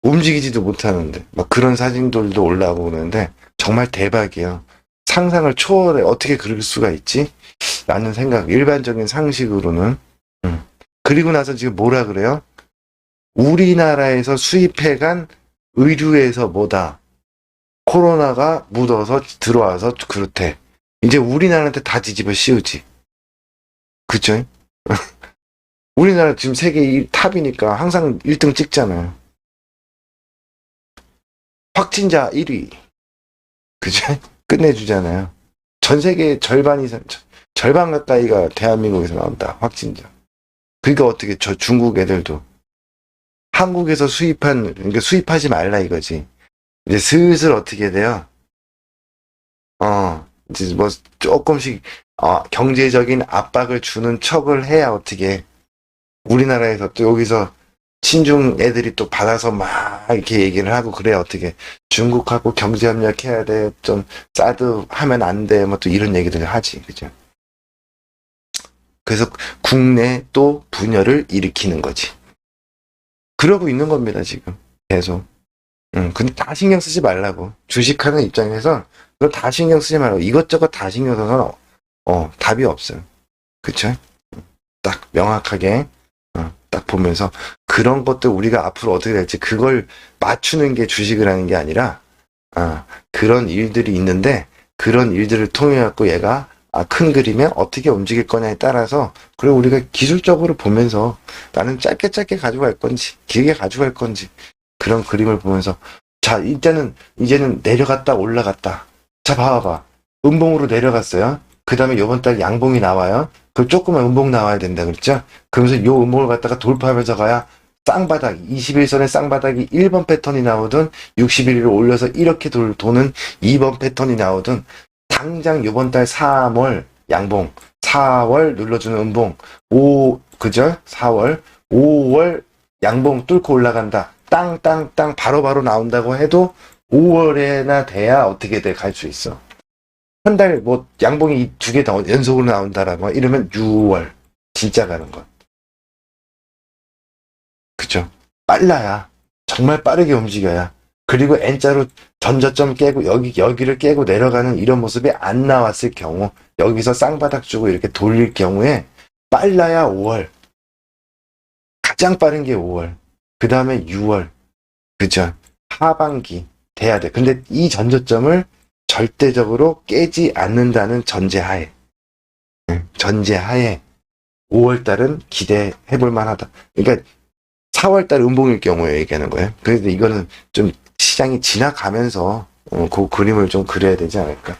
움직이지도 못하는데. 막 그런 사진들도 올라오고 그러는데, 정말 대박이에요. 상상을 초월해. 어떻게 그럴 수가 있지? 라는 생각, 일반적인 상식으로는. 그리고 나서 지금 뭐라 그래요? 우리나라에서 수입해간 의류에서 뭐다. 코로나가 묻어서 들어와서 그렇대. 이제 우리나라한테 다 뒤집어 씌우지. 그쵸? 우리나라 지금 세계 탑이니까 항상 1등 찍잖아요. 확진자 1위. 그죠? 끝내주잖아요. 전 세계 절반 이상, 절반 가까이가 대한민국에서 나온다. 확진자. 그러니까 어떻게 저 중국 애들도 한국에서 그러니까 수입하지 말라 이거지. 이제 슬슬 어떻게 돼요? 이제 뭐 조금씩 경제적인 압박을 주는 척을 해야 어떻게. 우리나라에서 또 여기서 친중 애들이 또 받아서 막 이렇게 얘기를 하고 그래 어떻게 중국하고 경제협력해야 돼, 좀 사드 하면 안 돼, 뭐 또 이런 얘기들을 하지. 그죠? 그래서 국내 또 분열을 일으키는 거지. 그러고 있는 겁니다 지금 계속. 근데 다 신경 쓰지 말라고. 주식하는 입장에서 그거 다 신경 쓰지 말라고. 이것저것 다 신경 써서 답이 없어요. 그쵸? 딱 명확하게 딱 보면서 그런 것들 우리가 앞으로 어떻게 될지 그걸 맞추는 게 주식을 하는 게 아니라, 그런 일들이 있는데 그런 일들을 통해 갖고 얘가 큰 그림에 어떻게 움직일 거냐에 따라서, 그리고 우리가 기술적으로 보면서 나는 짧게 가져갈 건지 길게 가져갈 건지 그런 그림을 보면서, 자 이제는 내려갔다 올라갔다. 자 봐봐. 음봉으로 내려갔어요. 그 다음에 요번 달 양봉이 나와요. 그럼 조그만 음봉 나와야 된다 그랬죠? 그러면서 요 음봉을 갖다가 돌파하면서 가야 쌍바닥, 21선의 쌍바닥이 1번 패턴이 나오든 61일을 올려서 이렇게 도는 2번 패턴이 나오든, 당장 요번 달 3월 양봉, 4월 눌러주는 음봉, 그죠? 4월, 5월 양봉 뚫고 올라간다. 땅 바로바로 나온다고 해도 5월에나 돼야 어떻게 돼 갈 수 있어. 한 달 뭐 양봉이 2개 더 연속으로 나온다라고 이러면 6월 진짜 가는 것. 그죠? 빨라야, 정말 빠르게 움직여야 그리고 N자로 전저점 깨고 여기를 깨고 내려가는 이런 모습이 안 나왔을 경우, 여기서 쌍바닥 주고 이렇게 돌릴 경우에 빨라야 5월. 가장 빠른 게 5월. 그 다음에 6월. 그죠? 하반기 돼야 돼. 근데 이 전저점을 절대적으로 깨지 않는다는 전제하에 5월달은 기대해 볼 만하다. 그러니까 4월달 음봉일 경우에 얘기하는 거예요. 그래서 이거는 좀 시장이 지나가면서 그 그림을 좀 그려야 되지 않을까.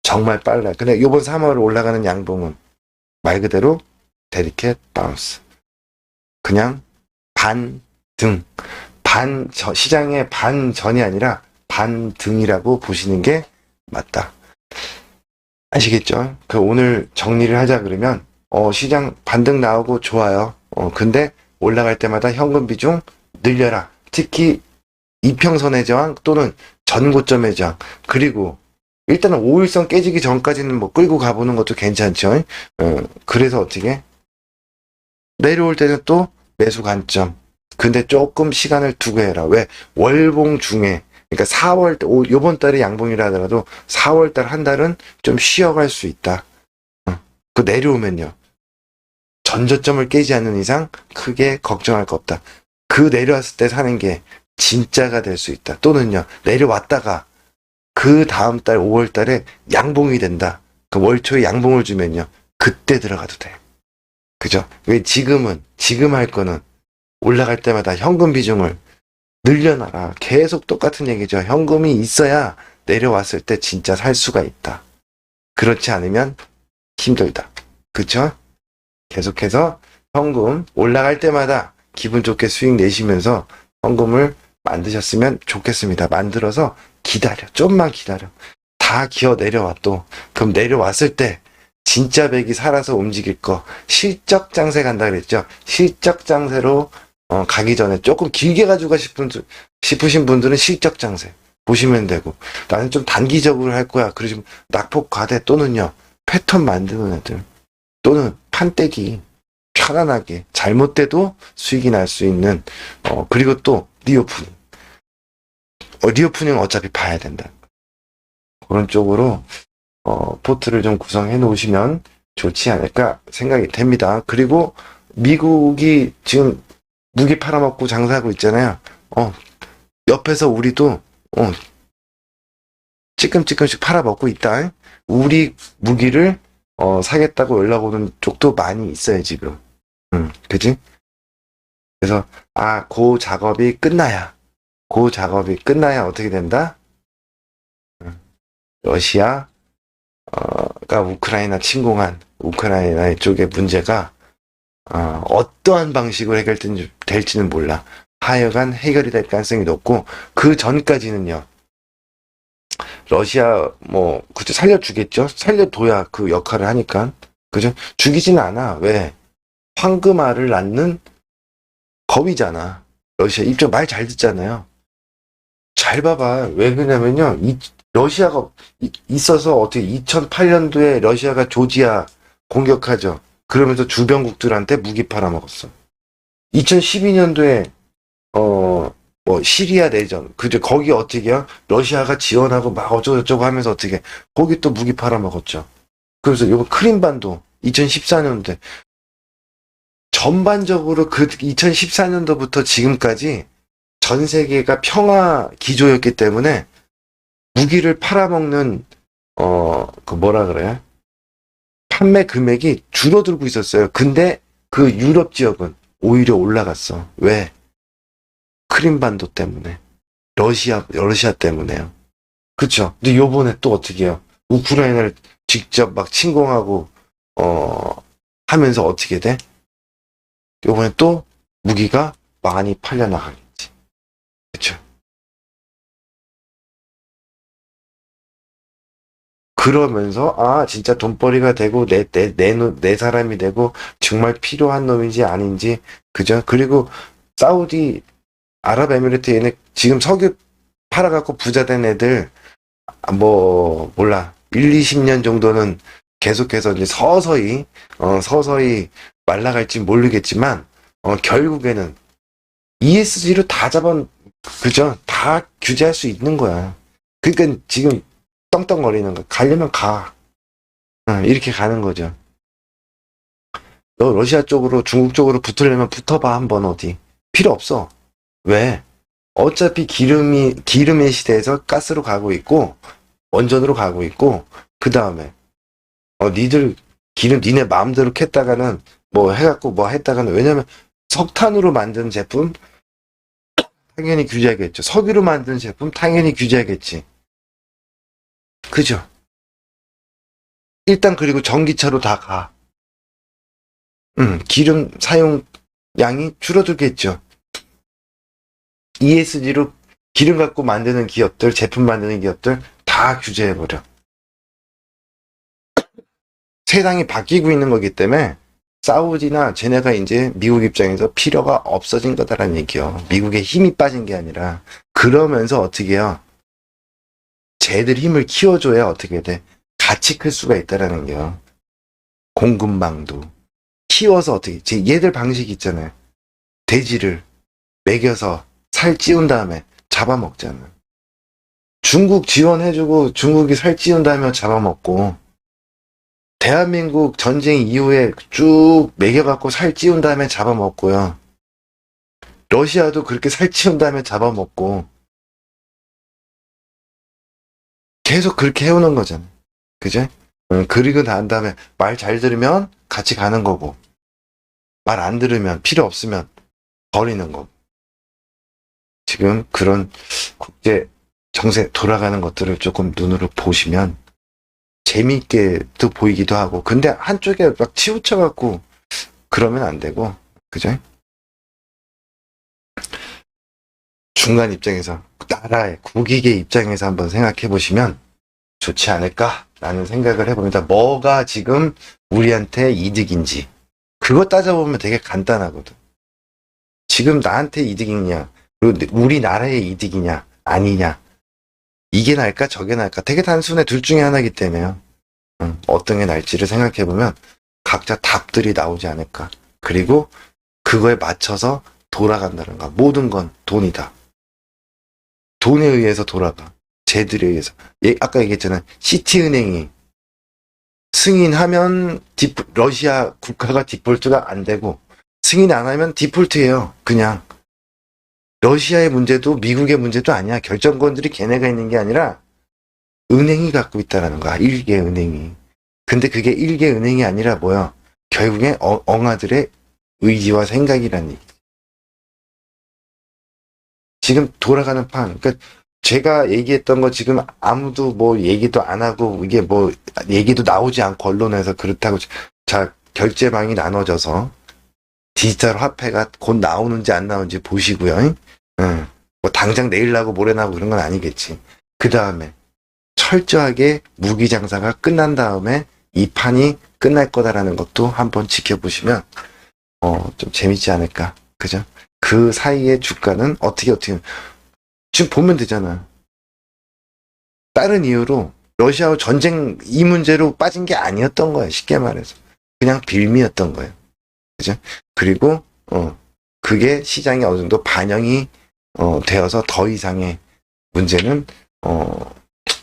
정말 빨라요. 근데 이번 3월 올라가는 양봉은 말 그대로 데리켓 바운스. 그냥 반등. 시장의 반전이 아니라 반등이라고 보시는 게 맞다. 아시겠죠? 오늘 정리를 하자 그러면, 시장 반등 나오고 좋아요. 근데 올라갈 때마다 현금 비중 늘려라. 특히 이평선의 저항 또는 전고점의 저항. 그리고 일단은 5일선 깨지기 전까지는 뭐 끌고 가보는 것도 괜찮죠. 그래서 어떻게? 내려올 때는 또 매수 관점. 근데 조금 시간을 두고 해라. 왜? 월봉 중에, 그러니까 4월, 요번 달에 양봉이라 하더라도 4월 달 한 달은 좀 쉬어갈 수 있다. 그 내려오면요. 전저점을 깨지 않는 이상 크게 걱정할 거 없다. 그 내려왔을 때 사는 게 진짜가 될 수 있다. 또는요, 내려왔다가 그 다음 달 5월 달에 양봉이 된다. 그 월 초에 양봉을 주면요. 그때 들어가도 돼. 그죠? 왜 지금 할 거는 올라갈 때마다 현금 비중을 늘려놔라. 계속 똑같은 얘기죠. 현금이 있어야 내려왔을 때 진짜 살 수가 있다. 그렇지 않으면 힘들다. 그쵸? 계속해서 현금 올라갈 때마다 기분 좋게 수익 내시면서 현금을 만드셨으면 좋겠습니다. 만들어서 기다려. 좀만 기다려. 다 기어 내려와 또. 그럼 내려왔을 때 진짜 백이 살아서 움직일 거. 실적 장세 간다 그랬죠. 실적 장세로 가기 전에 조금 길게 가지고 싶으신 분들은 실적 장세 보시면 되고, 나는 좀 단기적으로 할 거야. 그러시면 낙폭 과대 또는요 패턴 만드는 애들 또는 판때기 편안하게 잘못돼도 수익이 날 수 있는 그리고 또 리오프닝 리오프닝 어차피 봐야 된다. 그런 쪽으로 포트를 좀 구성해 놓으시면 좋지 않을까 생각이 됩니다. 그리고 미국이 지금 무기 팔아먹고 장사하고 있잖아요. 옆에서 우리도 찌끔찌끔씩 팔아먹고 있다. 우리 무기를 사겠다고 연락 오는 쪽도 많이 있어요 지금. 그지? 그래서 그 작업이 끝나야 어떻게 된다? 러시아가 우크라이나 침공한 우크라이나 쪽의 문제가 어떠한 방식으로 해결될지는 몰라. 하여간 해결이 될 가능성이 높고, 그 전까지는요, 러시아, 그죠, 살려주겠죠? 살려둬야 그 역할을 하니까. 그죠? 죽이진 않아. 왜? 황금알을 낳는 겁이잖아. 러시아 입장 말 잘 듣잖아요. 잘 봐봐. 왜 그러냐면요, 러시아가 있어서 어떻게 2008년도에 러시아가 조지아 공격하죠. 그러면서 주변국들한테 무기 팔아먹었어. 2012년도에 시리아 내전, 그죠? 거기 어떻게요? 러시아가 지원하고 막 어쩌고저쩌고 하면서 어떻게 거기 또 무기 팔아먹었죠. 그래서 요번 크림반도 2014년도에 전반적으로 그 2014년도부터 지금까지 전 세계가 평화 기조였기 때문에 무기를 팔아먹는 그 뭐라 그래요? 판매 금액이 줄어들고 있었어요. 근데 그 유럽 지역은 오히려 올라갔어. 왜? 크림반도 때문에. 러시아 때문에요. 그쵸? 근데 요번에 또 어떻게 해요? 우크라이나를 직접 막 침공하고, 하면서 어떻게 돼? 요번에 또 무기가 많이 팔려나가겠지. 그쵸? 그러면서 진짜 돈벌이가 되고 내 사람이 되고 정말 필요한 놈인지 아닌지. 그죠? 그리고 사우디 아랍에미리트 얘네 지금 석유 팔아갖고 부자 된 애들 몰라 1, 20년 정도는 계속해서 이제 서서히 말라갈지 모르겠지만 결국에는 ESG로 다 그죠? 다 규제할 수 있는 거야. 그러니까 지금 떵떵거리는 거. 가려면 가. 이렇게 가는 거죠. 너 러시아 쪽으로, 중국 쪽으로 붙으려면 붙어봐, 한번 어디. 필요 없어. 왜? 어차피 기름의 시대에서 가스로 가고 있고, 원전으로 가고 있고, 그 다음에, 니들 기름 니네 마음대로 캤다가는, 뭐 해갖고 뭐 했다가는, 왜냐면 석탄으로 만든 제품, 당연히 규제하겠죠. 석유로 만든 제품, 당연히 규제하겠지. 그죠? 일단 그리고 전기차로 다 가. 기름 사용 양이 줄어들겠죠. ESG로 기름 갖고 만드는 기업들, 제품 만드는 기업들 다 규제해버려. 세상이 바뀌고 있는 거기 때문에 사우디나 쟤네가 이제 미국 입장에서 필요가 없어진 거다라는 얘기요. 미국의 힘이 빠진 게 아니라. 그러면서 어떻게 해요? 쟤들 힘을 키워줘야 어떻게 돼? 같이 클 수가 있다라는 게요. 공급망도. 키워서 어떻게, 얘들 방식이 있잖아요. 돼지를 먹여서 살 찌운 다음에 잡아먹잖아. 중국 지원해주고 중국이 살 찌운 다음에 잡아먹고, 대한민국 전쟁 이후에 쭉 먹여갖고 살 찌운 다음에 잡아먹고요. 러시아도 그렇게 살 찌운 다음에 잡아먹고, 계속 그렇게 해오는 거잖아요. 그죠? 그리고 난 다음에 말 잘 들으면 같이 가는 거고, 말 안 들으면 필요 없으면 버리는 거고. 지금 그런 국제 정세 돌아가는 것들을 조금 눈으로 보시면 재미있게도 보이기도 하고, 근데 한쪽에 막 치우쳐갖고 그러면 안 되고, 그죠? 중간 입장에서, 나라의 국익의 입장에서 한번 생각해 보시면 좋지 않을까라는 생각을 해봅니다. 뭐가 지금 우리한테 이득인지. 그거 따져보면 되게 간단하거든. 지금 나한테 이득이냐, 그리고 우리나라의 이득이냐, 아니냐. 이게 나을까, 저게 나을까. 되게 단순해. 둘 중에 하나이기 때문에요. 어떤 게 나을지를 생각해보면 각자 답들이 나오지 않을까. 그리고 그거에 맞춰서 돌아간다는 거. 모든 건 돈이다. 돈에 의해서 돌아가. 쟤들에 의해서. 아까 얘기했잖아요. 시티은행이 승인하면 러시아 국가가 디폴트가 안 되고, 승인 안 하면 디폴트예요. 그냥. 러시아의 문제도 미국의 문제도 아니야. 결정권들이 걔네가 있는 게 아니라 은행이 갖고 있다라는 거야. 일개 은행이. 근데 그게 일개 은행이 아니라 뭐야? 결국에 엉아들의 의지와 생각이라는 얘기. 지금 돌아가는 판. 그러니까 제가 얘기했던 거 지금 아무도 뭐 얘기도 안 하고, 이게 뭐 얘기도 나오지 않고 언론에서 그렇다고. 자, 결제망이 나눠져서 디지털 화폐가 곧 나오는지 안 나오는지 보시고요. 뭐 당장 내일 나고 모레 나고 그런 건 아니겠지. 그 다음에 철저하게 무기 장사가 끝난 다음에 이 판이 끝날 거다라는 것도 한번 지켜보시면 좀 재밌지 않을까. 그죠? 그 사이의 주가는 어떻게 지금 보면 되잖아. 다른 이유로 러시아와 전쟁 이 문제로 빠진 게 아니었던 거야. 쉽게 말해서. 그냥 빌미였던 거예요. 그죠? 그리고 그게 시장에 어느 정도 반영이 되어서 더 이상의 문제는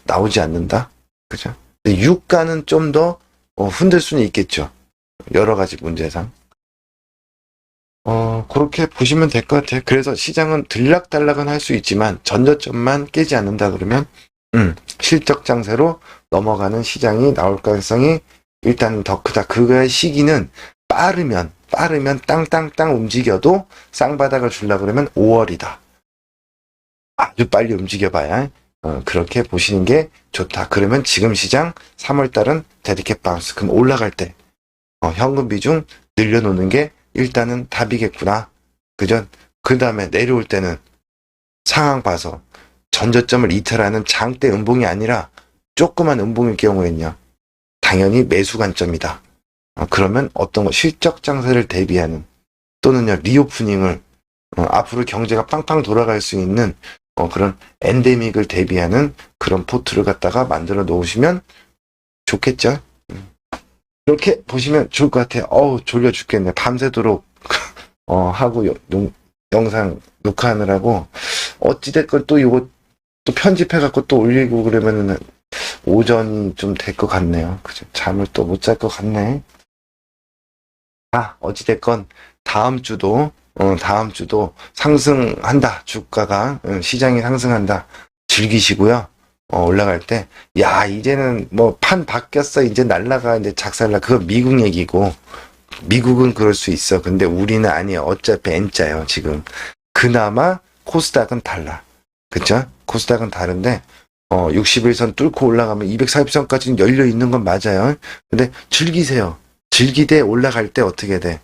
나오지 않는다. 그죠? 유가는 좀 더 흔들 수는 있겠죠. 여러 가지 문제상. 그렇게 보시면 될 것 같아요. 그래서 시장은 들락달락은 할 수 있지만 전저점만 깨지 않는다 그러면 실적 장세로 넘어가는 시장이 나올 가능성이 일단 더 크다. 그거의 시기는 빠르면 땅땅땅 움직여도 쌍바닥을 주려고 그러면 5월이다. 아주 빨리 움직여봐야 그렇게 보시는 게 좋다. 그러면 지금 시장 3월달은 데드캣 바운스. 그럼 올라갈 때 현금 비중 늘려놓는 게 일단은 답이겠구나. 그죠? 그 다음에 내려올 때는 상황 봐서 전저점을 이탈하는 장대 음봉이 아니라 조그만 음봉일 경우에는요. 당연히 매수 관점이다. 그러면 어떤 거 실적 장세를 대비하는 또는요 리오프닝을 앞으로 경제가 팡팡 돌아갈 수 있는 그런 엔데믹을 대비하는 그런 포트를 갖다가 만들어 놓으시면 좋겠죠. 그렇게 보시면 좋을 것 같아요. 졸려 죽겠네. 밤새도록 하고 영상 녹화하느라고 어찌됐건 또 이거 또 편집해갖고 또 올리고 그러면은 오전이 좀 될 것 같네요. 그죠? 잠을 또 못 잘 것 같네. 어찌됐건 다음 주도 상승한다. 주가가, 시장이 상승한다. 즐기시고요. 올라갈 때, 야, 이제는 뭐 판 바뀌었어. 이제 날라가, 이제 작살나. 그거 미국 얘기고, 미국은 그럴 수 있어. 근데 우리는 아니에요. 어차피 N자예요, 지금. 그나마 코스닥은 달라. 그쵸? 코스닥은 다른데, 61선 뚫고 올라가면 240선까지는 열려 있는 건 맞아요. 근데 즐기세요. 즐기되 올라갈 때 어떻게 돼?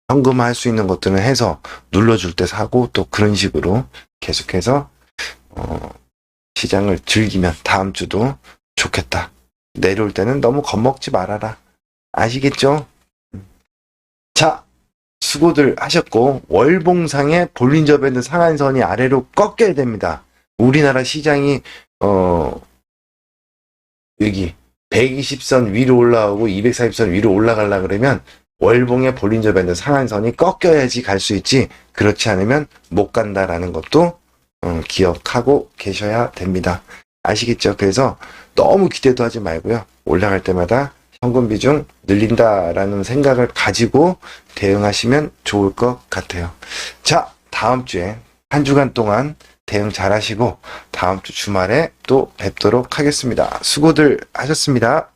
현금화할 수 있는 것들은 해서 눌러줄 때 사고 또 그런 식으로 계속해서 시장을 즐기면 다음 주도 좋겠다. 내려올 때는 너무 겁먹지 말아라. 아시겠죠? 자, 수고들 하셨고 월봉상의 볼린저 밴드 상한선이 아래로 꺾여야 됩니다. 우리나라 시장이 여기 120선 위로 올라오고 240선 위로 올라가려 그러면 월봉의 볼린저 밴드 상한선이 꺾여야지 갈 수 있지, 그렇지 않으면 못 간다라는 것도 기억하고 계셔야 됩니다. 아시겠죠? 그래서 너무 기대도 하지 말고요. 올라갈 때마다 현금 비중 늘린다라는 생각을 가지고 대응하시면 좋을 것 같아요. 자, 다음 주에 한 주간 동안 대응 잘 하시고 다음 주 주말에 또 뵙도록 하겠습니다. 수고들 하셨습니다.